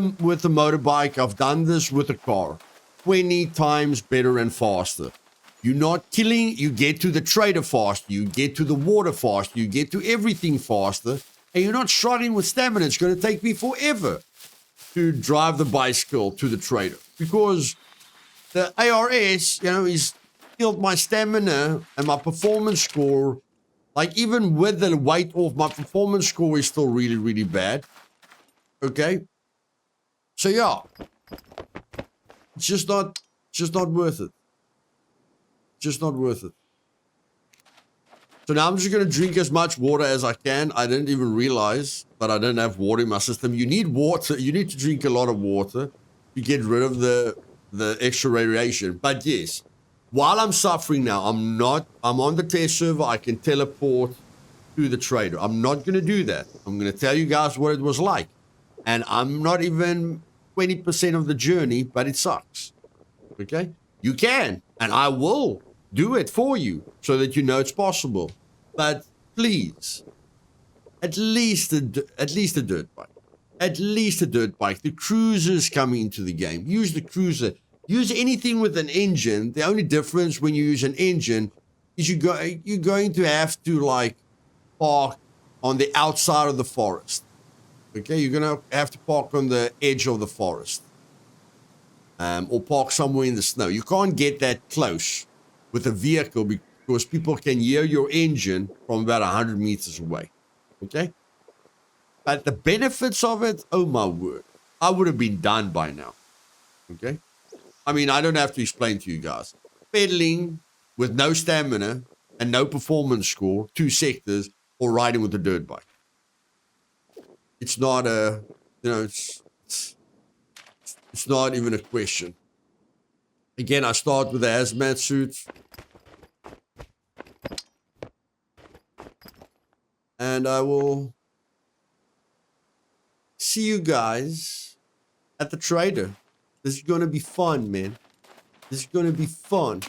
motorbike. I've done this with a car. 20 times better and faster. You're not killing. You get to the trader faster. You get to the water faster. You get to everything faster. And you're not struggling with stamina. It's going to take me forever to drive the bicycle to the trader. Because the ARS, you know, is killed my stamina and my performance score. Like, even with the weight off, my performance score is still really, really bad. Okay? So, yeah. It's just not worth it. Just not worth it. So now I'm just going to drink as much water as I can. I didn't even realize that I didn't have water in my system. You need water. You need to drink a lot of water to get rid of the extra radiation. But yes, while I'm suffering now, I'm on the test server. I can teleport to the trader. I'm not going to do that. I'm going to tell you guys what it was like. And I'm not even 20% of the journey, but it sucks. Okay? You can, and I will do it for you so that you know it's possible. But please, at least a dirt bike. At least a dirt bike. The cruiser's coming into the game. Use the cruiser. Use anything with an engine. The only difference when you use an engine is you're going to have to like park on the outside of the forest. Okay, you're going to have to park on the edge of the forest. Or park somewhere in the snow. You can't get that close with a vehicle because people can hear your engine from about 100 meters away. Okay? But the benefits of it, oh my word. I would have been done by now. Okay? I mean, I don't have to explain to you guys. Pedaling with no stamina and no performance score, 2 sectors, or riding with a dirt bike. It's not a, you know, it's not even a question. Again, I start with the hazmat suit. And I will see you guys at the trader. This is going to be fun, man. This is going to be fun.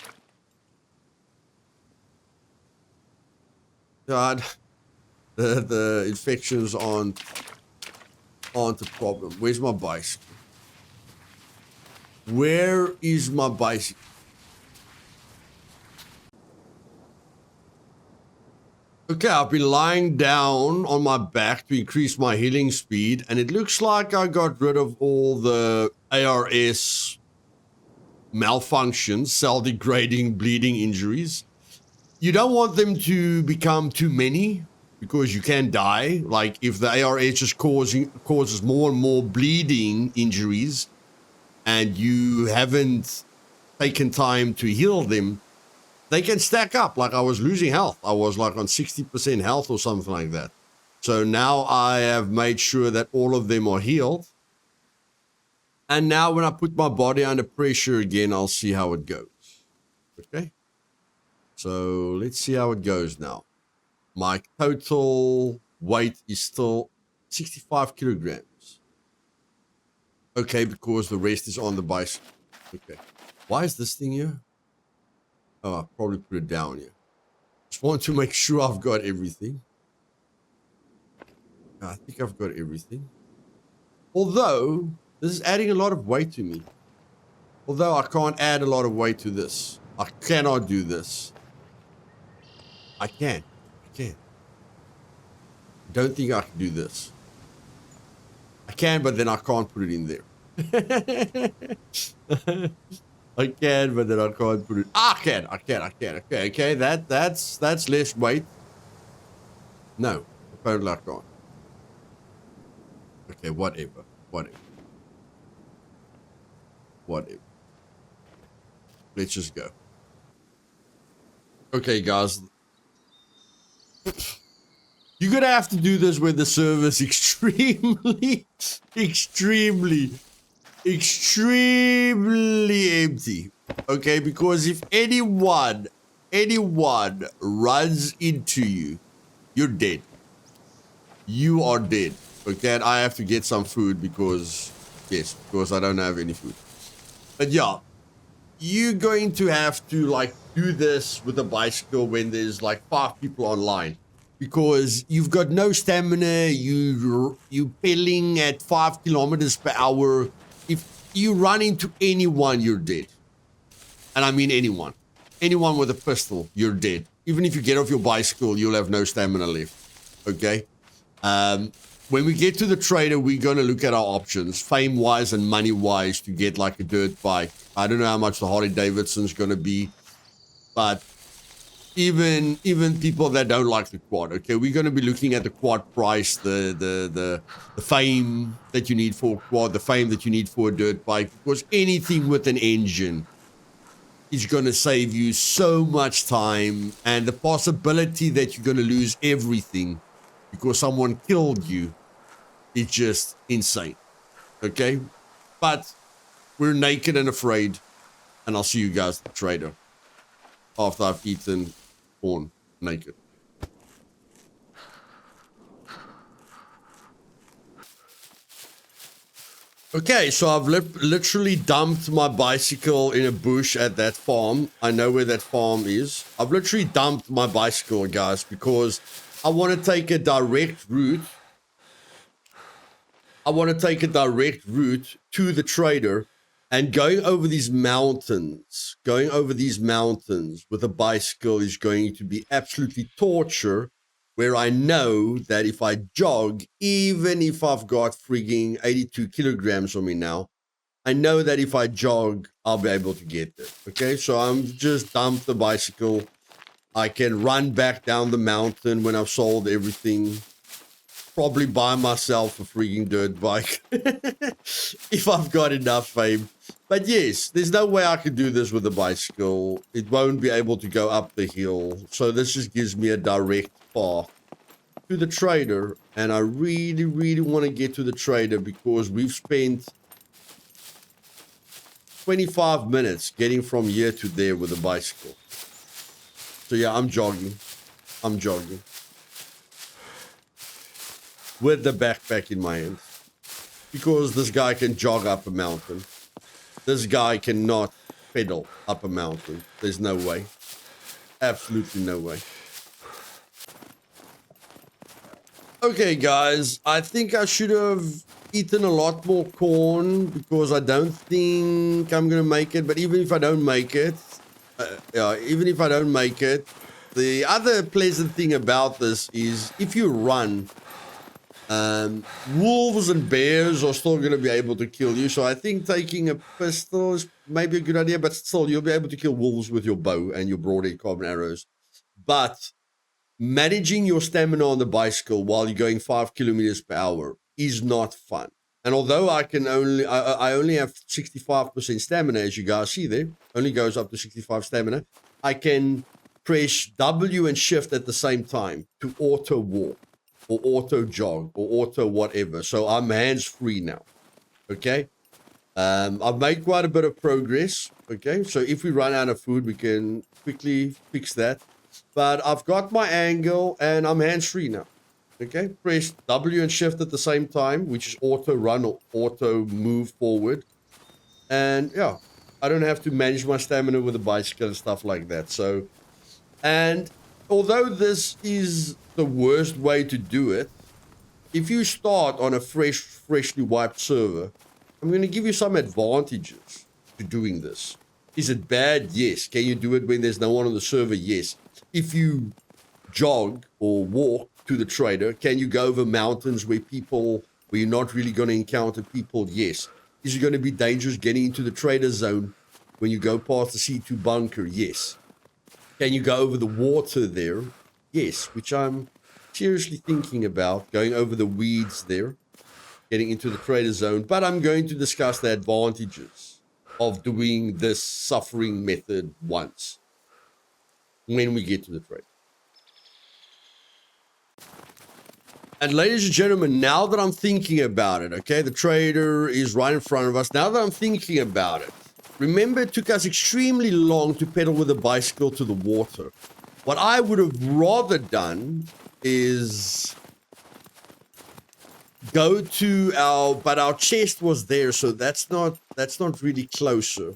God, the infections aren't a problem. Where's my bicycle? Where is my bicycle? Okay, I've been lying down on my back to increase my healing speed, and it looks like I got rid of all the ARS malfunctions, cell-degrading, bleeding injuries. You don't want them to become too many, because you can die. Like, if the ARS just causes more and more bleeding injuries, and you haven't taken time to heal them, they can stack up. Like, I was losing health. I was like on 60% health or something like that. So now I have made sure that all of them are healed. And now when I put my body under pressure again, I'll see how it goes. Okay. So let's see how it goes now. My total weight is still 65 kilograms. Okay, because the rest is on the bicycle. Okay. Why is this thing here? Oh, I'll probably put it down here. Just want to make sure I've got everything. I think I've got everything. Although, this is adding a lot of weight to me. Although I can't add a lot of weight to this. I cannot do this. I can. I can. I don't think I can do this. I can, but then I can't put it in there. I can, but then I can't put it. I can. Okay. That's less weight. No, apparently I can't. Okay, whatever. Let's just go. Okay, guys. You're gonna have to do this when the server's extremely empty. Okay, because if anyone runs into you, you're dead. You are dead. Okay, and I have to get some food because I don't have any food. But yeah, you're going to have to like do this with a bicycle when there's like 5 people online, because you've got no stamina. You pedaling at 5 kilometers per hour. If you run into anyone, you're dead. And I mean anyone with a pistol, you're dead. Even if you get off your bicycle, you'll have no stamina left. Okay. When we get to the trader, we're going to look at our options, fame-wise and money-wise, to get like a dirt bike. I don't know how much the Harley Davidson's going to be, but even people that don't like the quad, okay, we're going to be looking at the quad price, the fame that you need for a quad, the fame that you need for a dirt bike, because anything with an engine is going to save you so much time, and the possibility that you're going to lose everything because someone killed you, it's just insane. Okay? But we're naked and afraid, and I'll see you guys at the trader after I've eaten corn naked. Okay, so I've literally dumped my bicycle in a bush at that farm. I know where that farm is. I've literally dumped my bicycle, guys, because I want to take a direct route. I want to take a direct route to the trader, and going over these mountains with a bicycle is going to be absolutely torture, where I know that if I jog, even if I've got frigging 82 kilograms on me now, I know that if I jog, I'll be able to get there. Okay, so I'm just dumped the bicycle. I can run back down the mountain when I've sold everything. probably buy myself a freaking dirt bike if I've got enough fame. But yes, there's no way I can do this with a bicycle. It won't be able to go up the hill. So this just gives me a direct path to the trader. And I really, really want to get to the trader because we've spent 25 minutes getting from here to there with a bicycle. So yeah, I'm jogging. I'm jogging. With the backpack in my hand. Because this guy can jog up a mountain. This guy cannot pedal up a mountain. There's no way. Absolutely no way. Okay, guys. I think I should have eaten a lot more corn because I don't think I'm going to make it. But even if I don't make it, the other pleasant thing about this is if you run, wolves and bears are still going to be able to kill you. So I think taking a pistol is maybe a good idea, but still you'll be able to kill wolves with your bow and your broadhead carbon arrows. But managing your stamina on the bicycle while you're going 5 kilometers per hour is not fun. And although I only have 65% stamina, as you guys see there, only goes up to 65 stamina, I can press W and shift at the same time to auto walk or auto jog or auto whatever. So I'm hands-free now. Okay. I've made quite a bit of progress. Okay. So if we run out of food, we can quickly fix that. But I've got my angle and I'm hands-free now. Okay. Press W and shift at the same time, which is auto run or auto move forward. And yeah, I don't have to manage my stamina with a bicycle and stuff like that. So, and although this is the worst way to do it, if you start on a freshly wiped server, I'm going to give you some advantages to doing this. Is it bad? Yes. Can you do it when there's no one on the server? Yes. If you jog or walk to the trader, can you go over mountains where you're not really going to encounter people? Yes. Is it going to be dangerous getting into the trader zone when you go past the C2 bunker? Yes. Can you go over the water there? Yes, which I'm seriously thinking about, going over the weeds there, getting into the trader zone. But I'm going to discuss the advantages of doing this suffering method once when we get to the trader. And ladies and gentlemen, now that I'm thinking about it, okay, the trader is right in front of us. Now that I'm thinking about it, remember it took us extremely long to pedal with a bicycle to the water. What I would have rather done is go to our chest was there, so that's not really closer.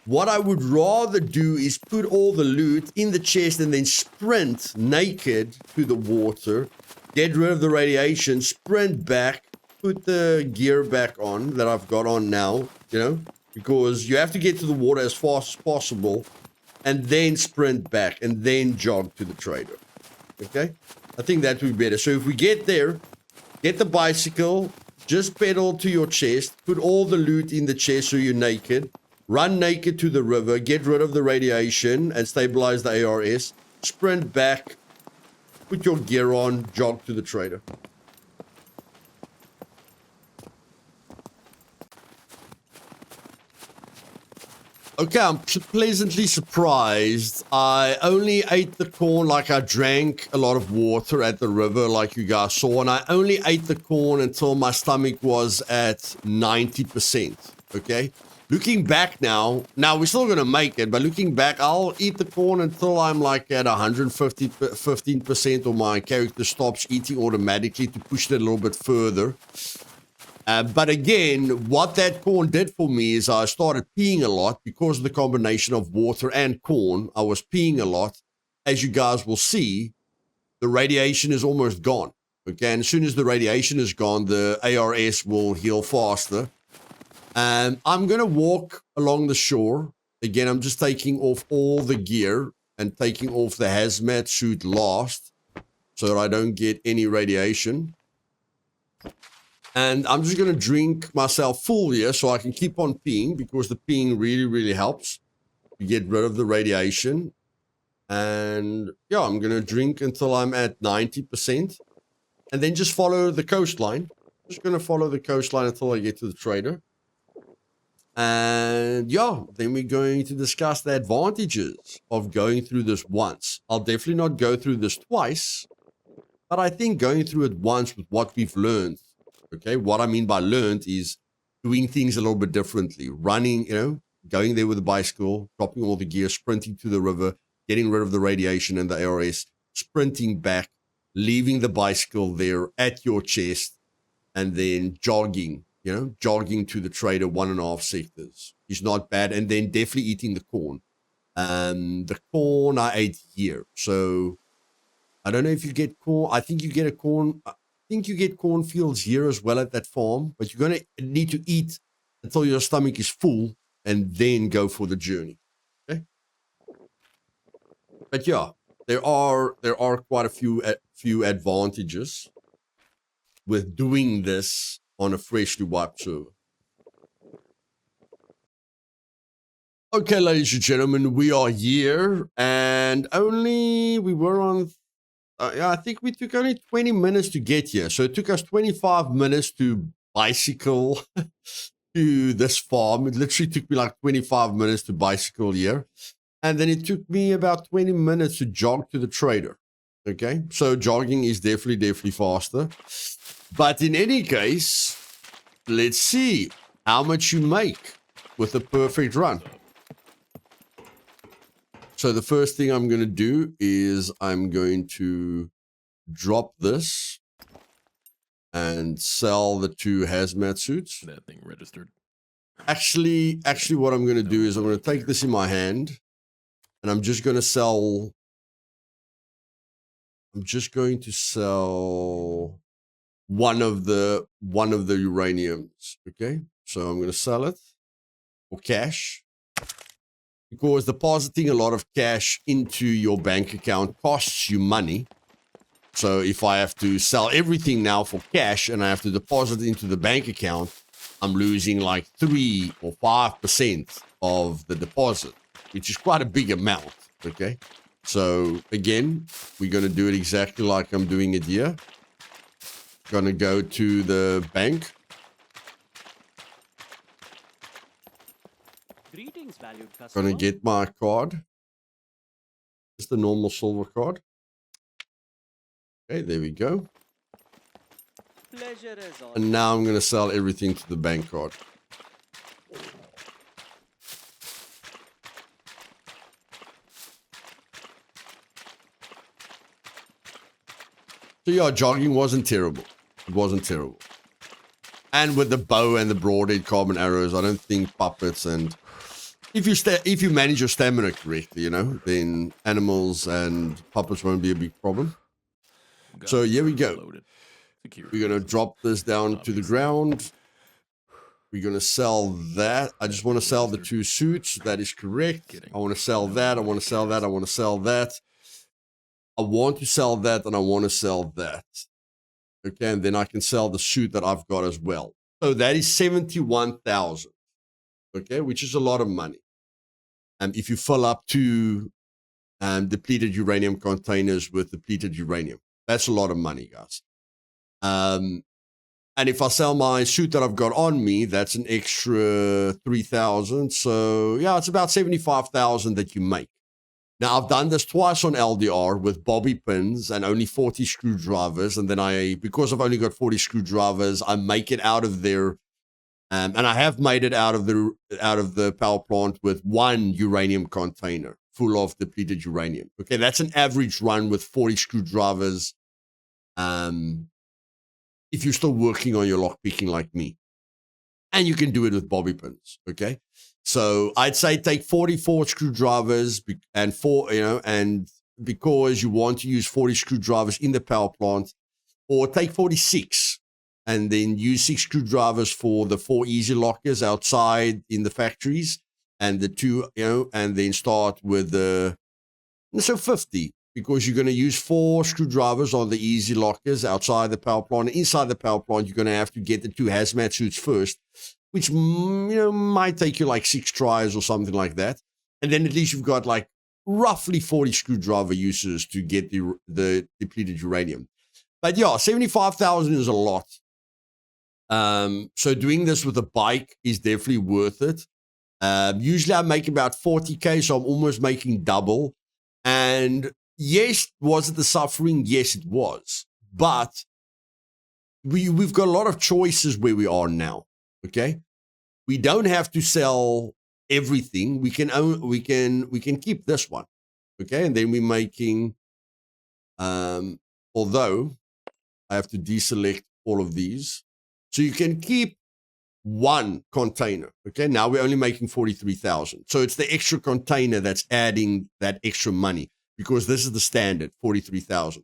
What I would rather do is put all the loot in the chest and then sprint naked to the water, get rid of the radiation, sprint back, put the gear back on that I've got on now, you know, because you have to get to the water as fast as possible and then sprint back and then jog to the trader. Okay? I think that would be better. So if we get there, get the bicycle, just pedal to your chest, put all the loot in the chest so you're naked, run naked to the river, get rid of the radiation and stabilize the ARS, sprint back, put your gear on, jog to the trader. Okay, I'm pleasantly surprised. I only ate the corn, like I drank a lot of water at the river, like you guys saw, and I only ate the corn until my stomach was at 90%, okay? Looking back now we're still going to make it, but looking back, I'll eat the corn until I'm like at 115% or my character stops eating automatically to push it a little bit further. But again, what that corn did for me is I started peeing a lot because of the combination of water and corn. I was peeing a lot. As you guys will see, the radiation is almost gone. Okay, and as soon as the radiation is gone, the ARS will heal faster. I'm going to walk along the shore. Again, I'm just taking off all the gear and taking off the hazmat suit last so that I don't get any radiation. And I'm just going to drink myself full here so I can keep on peeing because the peeing really, really helps to get rid of the radiation. And yeah, I'm going to drink until I'm at 90%. and then just follow the coastline. Just going to follow the coastline until I get to the trader. And yeah, then we're going to discuss the advantages of going through this once. I'll definitely not go through this twice, but I think going through it once with what we've learned, okay, what I mean by learned is doing things a little bit differently, running, going there with a bicycle, dropping all the gear, sprinting to the river, getting rid of the radiation and the ARS, sprinting back, leaving the bicycle there at your chest, and then jogging to the trader 1.5 sectors is not bad. And then definitely eating the corn. The corn I ate here. So I don't know if you get corn. I think you get a corn. I think you get cornfields here as well at that farm, but you're going to need to eat until your stomach is full and then go for the journey. Okay. But yeah, there are quite a few advantages with doing this on a freshly wiped server. Okay, ladies and gentlemen, we are here, and we were on, I think we took only 20 minutes to get here. So it took us 25 minutes to bicycle to this farm. It literally took me like 25 minutes to bicycle here. And then it took me about 20 minutes to jog to the trader. Okay, so jogging is definitely faster. But in any case, let's see how much you make with a perfect run. So the first thing I'm going to do is I'm going to drop this and sell the 2 hazmat suits. That thing registered. Actually, what I'm going to do is I'm going to take this in my hand, and I'm just going to sell one of the uraniums. Okay, so I'm going to sell it for cash, because depositing a lot of cash into your bank account costs you money. So if I have to sell everything now for cash and I have to deposit it into the bank account, I'm losing like 3 or 5% of the deposit, which is quite a big amount. Okay, so again, we're going to do it exactly like I'm doing it here. Going to go to the bank. Greetings, valued customer. Going to get my card. Just the normal silver card. Okay, there we go. Pleasure is all. And now I'm going to sell everything to the bank card. So yeah, jogging wasn't terrible. It wasn't terrible. And with the bow and the broadhead carbon arrows, I don't think puppets, and if you manage your stamina correctly, then animals and puppets won't be a big problem. So here we go. We're going to drop this down to the ground. We're going to sell that. I just want to sell the 2 suits. That is correct. I want to sell that. I want to sell that. I want to sell that. I want to sell that, and I want to sell that. Okay, and then I can sell the suit that I've got as well. So that is 71,000. Okay, which is a lot of money. And if you fill up 2 depleted uranium containers with depleted uranium, that's a lot of money, guys. And if I sell my suit that I've got on me, that's an extra 3,000. So yeah, it's about 75,000 that you make. Now, I've done this twice on LDR with bobby pins and only 40 screwdrivers. And then because I've only got 40 screwdrivers, I make it out of there. And I have made it out of the power plant with 1 uranium container full of depleted uranium. Okay, that's an average run with 40 screwdrivers. If you're still working on your lockpicking like me. And you can do it with bobby pins, okay? So I'd say take 44 screwdrivers and because you want to use 40 screwdrivers in the power plant, or take 46 and then use 6 screwdrivers for the 4 easy lockers outside in the factories, and the 2, and then start with the, so 50, because you're going to use 4 screwdrivers on the easy lockers outside the power plant. Inside the power plant, you're going to have to get the 2 hazmat suits first, which, might take you like 6 tries or something like that. And then at least you've got like roughly 40 screwdriver uses to get the depleted uranium. But yeah, 75,000 is a lot. So doing this with a bike is definitely worth it. Usually I make about 40K, so I'm almost making double. And yes, was it the suffering? Yes, it was. But we've got a lot of choices where we are now. Okay, we don't have to sell everything. We can keep this one. Okay, and then we're making. Although I have to deselect all of these, so you can keep one container. Okay, now we're only making 43,000. So it's the extra container that's adding that extra money, because this is the standard 43,000.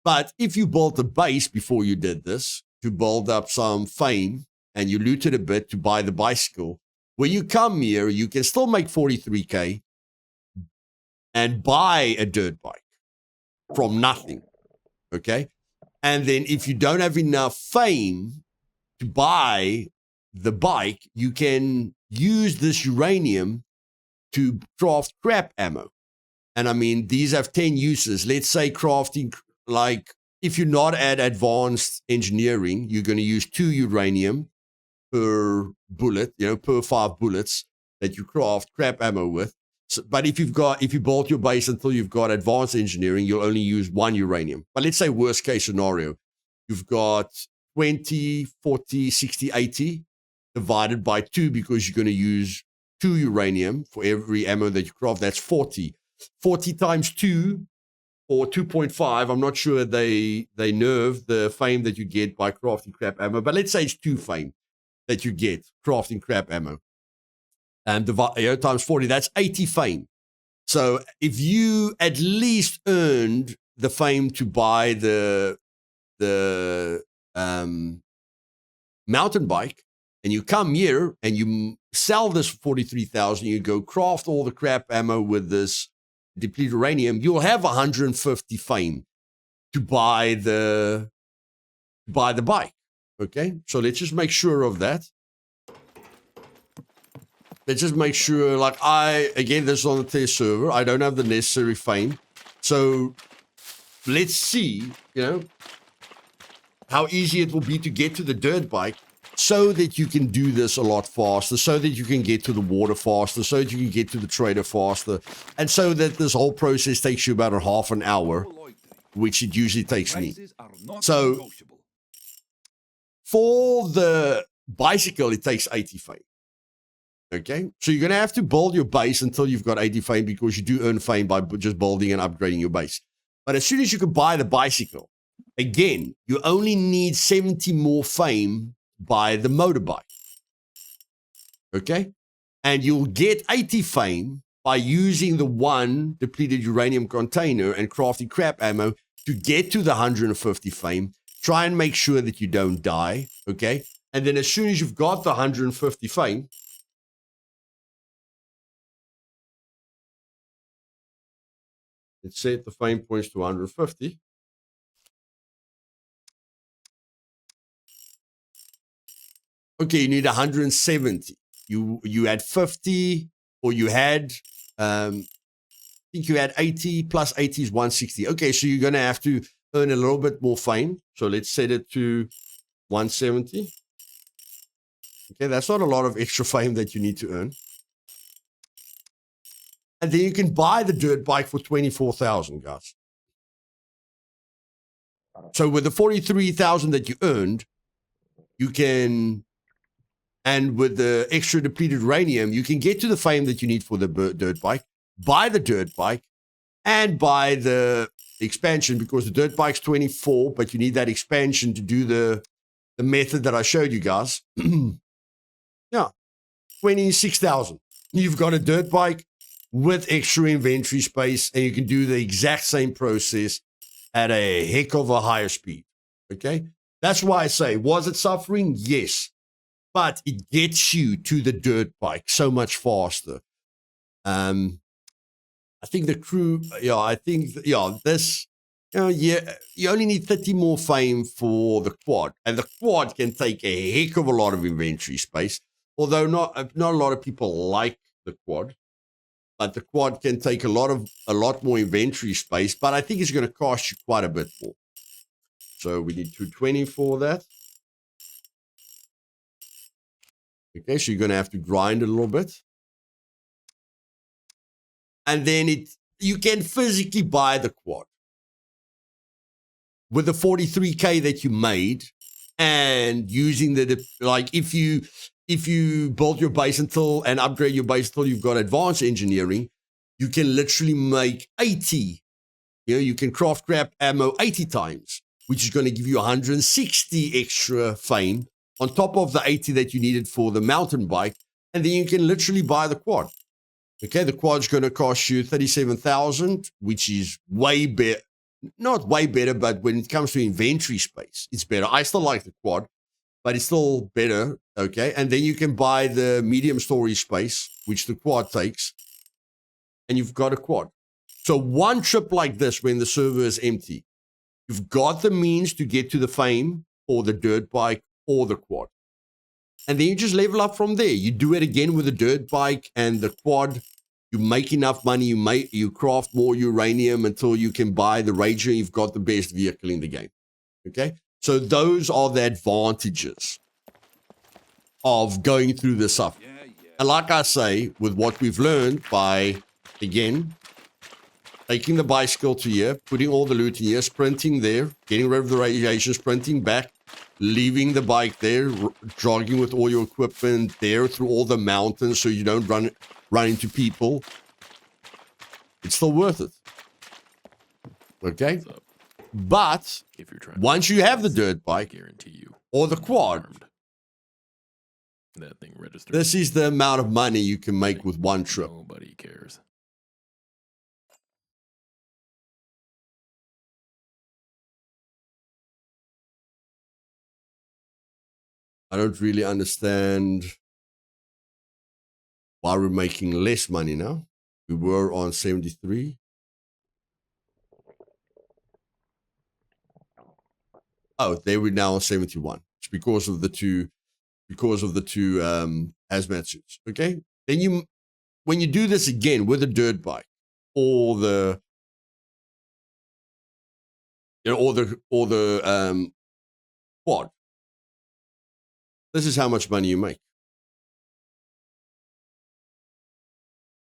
But if you built a base before you did this to build up some fame and you looted a bit to buy the bicycle, when you come here, you can still make 43K and buy a dirt bike from nothing. Okay. And then if you don't have enough fame to buy the bike, you can use this uranium to craft crap ammo. And I mean, these have 10 uses. Let's say crafting, like if you're not at advanced engineering, you're going to use 2 uranium per bullet, per 5 bullets that you craft crap ammo with. So, but if you build your base until you've got advanced engineering, you'll only use 1 uranium. But let's say worst case scenario, you've got 20, 40, 60, 80 divided by 2, because you're going to use 2 uranium for every ammo that you craft. That's 40. 40 times 2 or 2.5. I'm not sure they nerve the fame that you get by crafting crap ammo, but let's say it's 2 fame that you get crafting crap ammo. And divide times 40, that's 80 fame. So if you at least earned the fame to buy the mountain bike, and you come here and you sell this for 43,000, you go craft all the crap ammo with this depleted uranium, you'll have 150 fame to buy the bike. Okay, so let's just make sure of that. Let's just make sure, again, this is on the test server. I don't have the necessary fame. So let's see, how easy it will be to get to the dirt bike, so that you can do this a lot faster, so that you can get to the water faster, so that you can get to the trader faster, and so that this whole process takes you about a half an hour, which it usually takes me. So for the bicycle, it takes 80 fame. Okay, so you're going to have to build your base until you've got 80 fame, because you do earn fame by just building and upgrading your base. But as soon as you can buy the bicycle, again, you only need 70 more fame by the motorbike. Okay, and you'll get 80 fame by using the 1 depleted uranium container and crafting crap ammo to get to the 150 fame. Try and make sure that you don't die. Okay, and then as soon as you've got the 150 fame, let's set the fame points to 150. Okay, you need 170. You had 50, or you had, I think you had 80, plus 80 is 160. Okay, so you're going to have to earn a little bit more fame. So let's set it to 170. Okay, that's not a lot of extra fame that you need to earn. And then you can buy the dirt bike for 24,000, guys. So with the 43,000 that you earned, you can, and with the extra depleted uranium, you can get to the fame that you need for the dirt bike, buy the dirt bike, and buy the expansion, because the dirt bike's 24, but you need that expansion to do the method that I showed you guys. Yeah, 26,000. You've got a dirt bike with extra inventory space, and you can do the exact same process at a heck of a higher speed. Okay, that's why I say, was it suffering? Yes, but it gets you to the dirt bike so much faster. I think the crew, this, you only need 30 more fame for the quad, and the quad can take a heck of a lot of inventory space, although not a lot of people like the quad, but the quad can take a lot more inventory space, but I think it's going to cost you quite a bit more. So we need 220 for that. Okay, so you're going to have to grind a little bit. And then you can physically buy the quad with the 43K that you made, and using like if you build your base and upgrade your base until you've got advanced engineering, you can literally make 80. You can craft crap ammo 80 times, which is going to give you 160 extra fame on top of the 80 that you needed for the mountain bike. And then you can literally buy the quad. Okay, the quad's going to cost you 37,000, which is way better. Not way better, but when it comes to inventory space, it's better. I still like the quad, but it's still better. Okay, and then you can buy the medium storage space, which the quad takes, and you've got a quad. So one trip like this, when the server is empty, you've got the means to get to the fame or the dirt bike or the quad. And then you just level up from there. You do it again with the dirt bike and the quad. You make enough money. You craft more uranium until you can buy the Rager. You've got the best vehicle in the game. Okay? So those are the advantages of going through this stuff. And like I say, with what we've learned by, again, taking the bicycle to here, putting all the loot in here, sprinting there, getting rid of the radiation, sprinting back, leaving the bike there, jogging with all your equipment there through all the mountains so you don't run into people. It's still worth it. Okay? But if you're trying once you have the dirt bike or the quad, that thing registers. This is the amount of money you can make with one trip. Nobody cares. I don't really understand why we're making less money now. We were on 73. Oh, they were now on 71. It's because of the two hazmat suits. Okay? Then when you do this again with a dirt bike or the quad, this is how much money you make.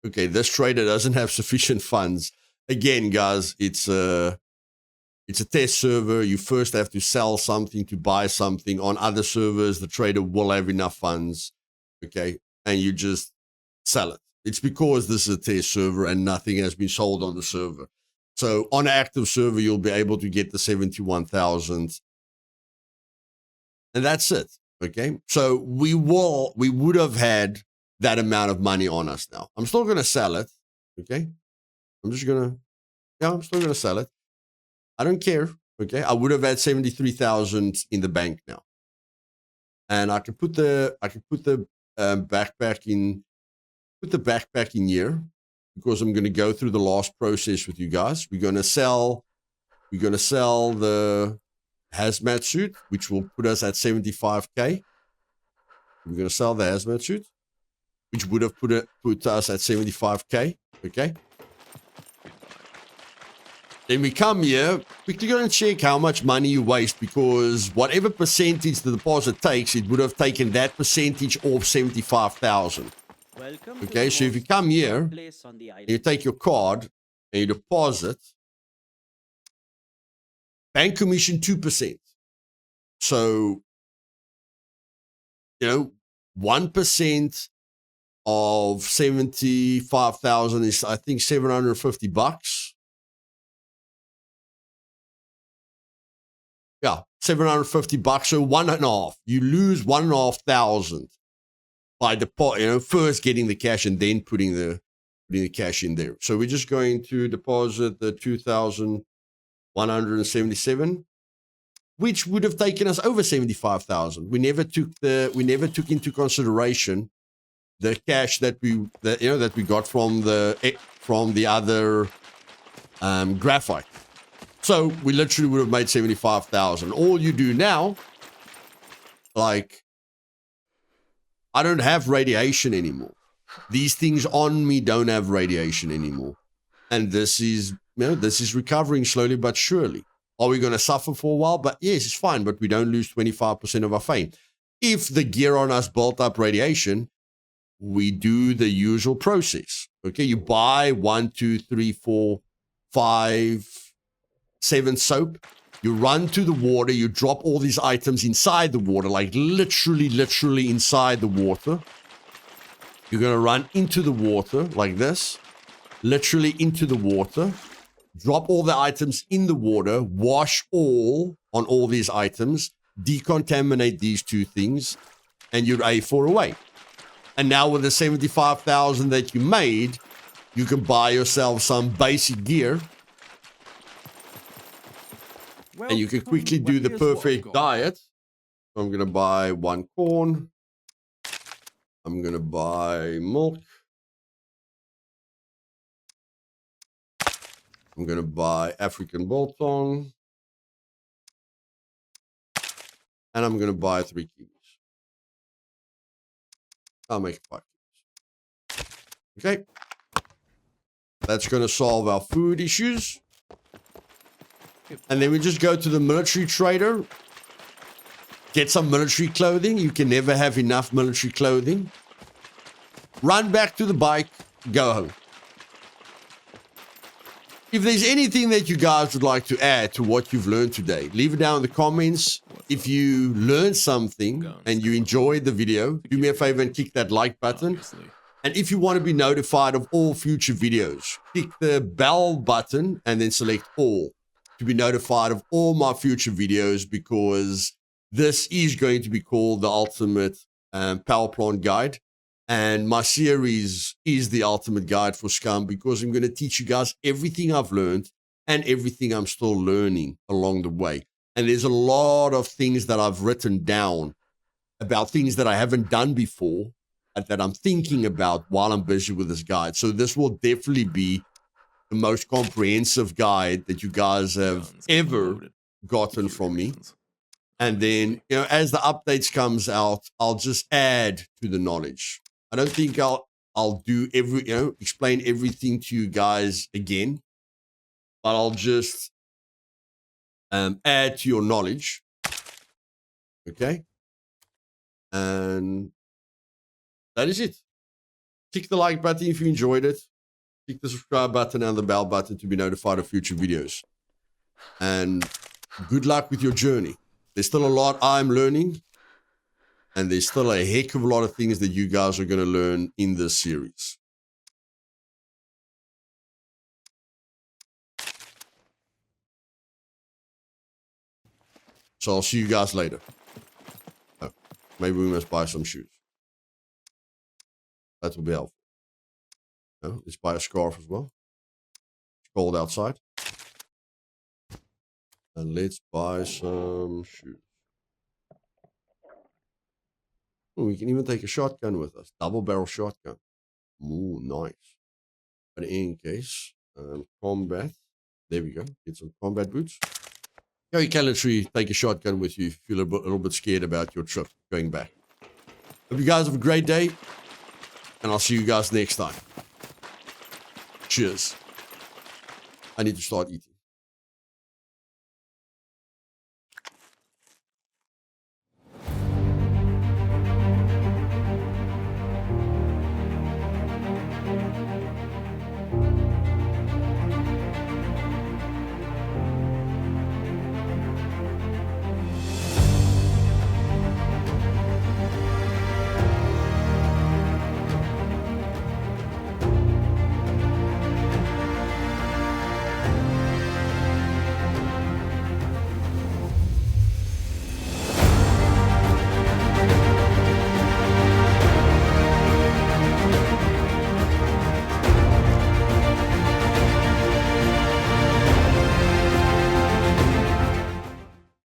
Okay, this trader doesn't have sufficient funds. Again, guys, it's a test server. You first have to sell something to buy something. On other servers, the trader will have enough funds. Okay, and you just sell it. It's because this is a test server and nothing has been sold on the server. So on an active server, you'll be able to get the 71,000. And that's it. Okay, so we would have had that amount of money on us now. I'm still going to sell it. Okay, I'm still going to sell it. I don't care. Okay, I would have had 73,000 in the bank now, and I can put the backpack in. Put the backpack in here because I'm going to go through the last process with you guys. We're going to sell the hazmat suit, which will put us at 75K. We're going to sell the hazmat suit, which would have put us at 75K. Okay. Then we come here, quickly going to check how much money you waste, because whatever percentage the deposit takes, it would have taken that percentage off 75,000. Okay, so if you come here, you take your card and you deposit, bank commission 2%. So, 1% of 75,000 is, I think, $750. Yeah, $750. So 1.5. You lose 1,500 by first getting the cash and then putting the cash in there. So we're just going to deposit the 2,177, which would have taken us over 75,000. We never took into consideration the cash that we got from the other graphite. So we literally would have made 75,000. All you do now, like, I don't have radiation anymore. These things on me don't have radiation anymore. And this is recovering slowly but surely. Are we going to suffer for a while? But yes, it's fine, but we don't lose 25% of our fame. If the gear on us built up radiation, we do the usual process. Okay, you buy 1, 2, 3, 4, 5, 7 soap. You run to the water. You drop all these items inside the water, like literally inside the water. You're going to run into the water like this, literally into the water. Drop all the items in the water, wash all on all these items, decontaminate these 2 things, and you're A4 away. And now with the 75,000 that you made, you can buy yourself some basic gear. Well, and you can quickly do the perfect diet. So I'm going to buy 1 corn. I'm going to buy milk. I'm going to buy African biltong. And I'm going to buy 3 kiwis. I'll make 5 kiwis. Okay. That's going to solve our food issues. And then we just go to the military trader. Get some military clothing. You can never have enough military clothing. Run back to the bike. Go home. If there's anything that you guys would like to add to what you've learned today, leave it down in the comments. If you learned something and you enjoyed the video, do me a favor and click that like button. And if you want to be notified of all future videos, click the bell button and then select all to be notified of all my future videos, because this is going to be called the Ultimate Powerplant Guide. And my series is the Ultimate Guide for Scum, because I'm going to teach you guys everything I've learned and everything I'm still learning along the way. And there's a lot of things that I've written down about things that I haven't done before and that I'm thinking about while I'm busy with this guide. So this will definitely be the most comprehensive guide that you guys have ever gotten from me. And then, you know, as the updates comes out, I'll just add to the knowledge. I don't think I'll do explain everything to you guys again, but I'll just add to your knowledge. Okay. And that is it. Click the like button if you enjoyed it. Click the subscribe button and the bell button to be notified of future videos. And good luck with your journey. There's still a lot I'm learning. And there's still a heck of a lot of things that you guys are going to learn in this series. So I'll see you guys later. Oh, maybe we must buy some shoes. That will be helpful. Oh, let's buy a scarf as well. It's cold outside. And let's buy some shoes. Oh, we can even take a shotgun with us. Double barrel shotgun. Ooh, nice. But in case, combat. There we go. Get some combat boots. Yeah, you can literally take a shotgun with you if you feel a little bit scared about your trip going back. Hope you guys have a great day. And I'll see you guys next time. Cheers. I need to start eating.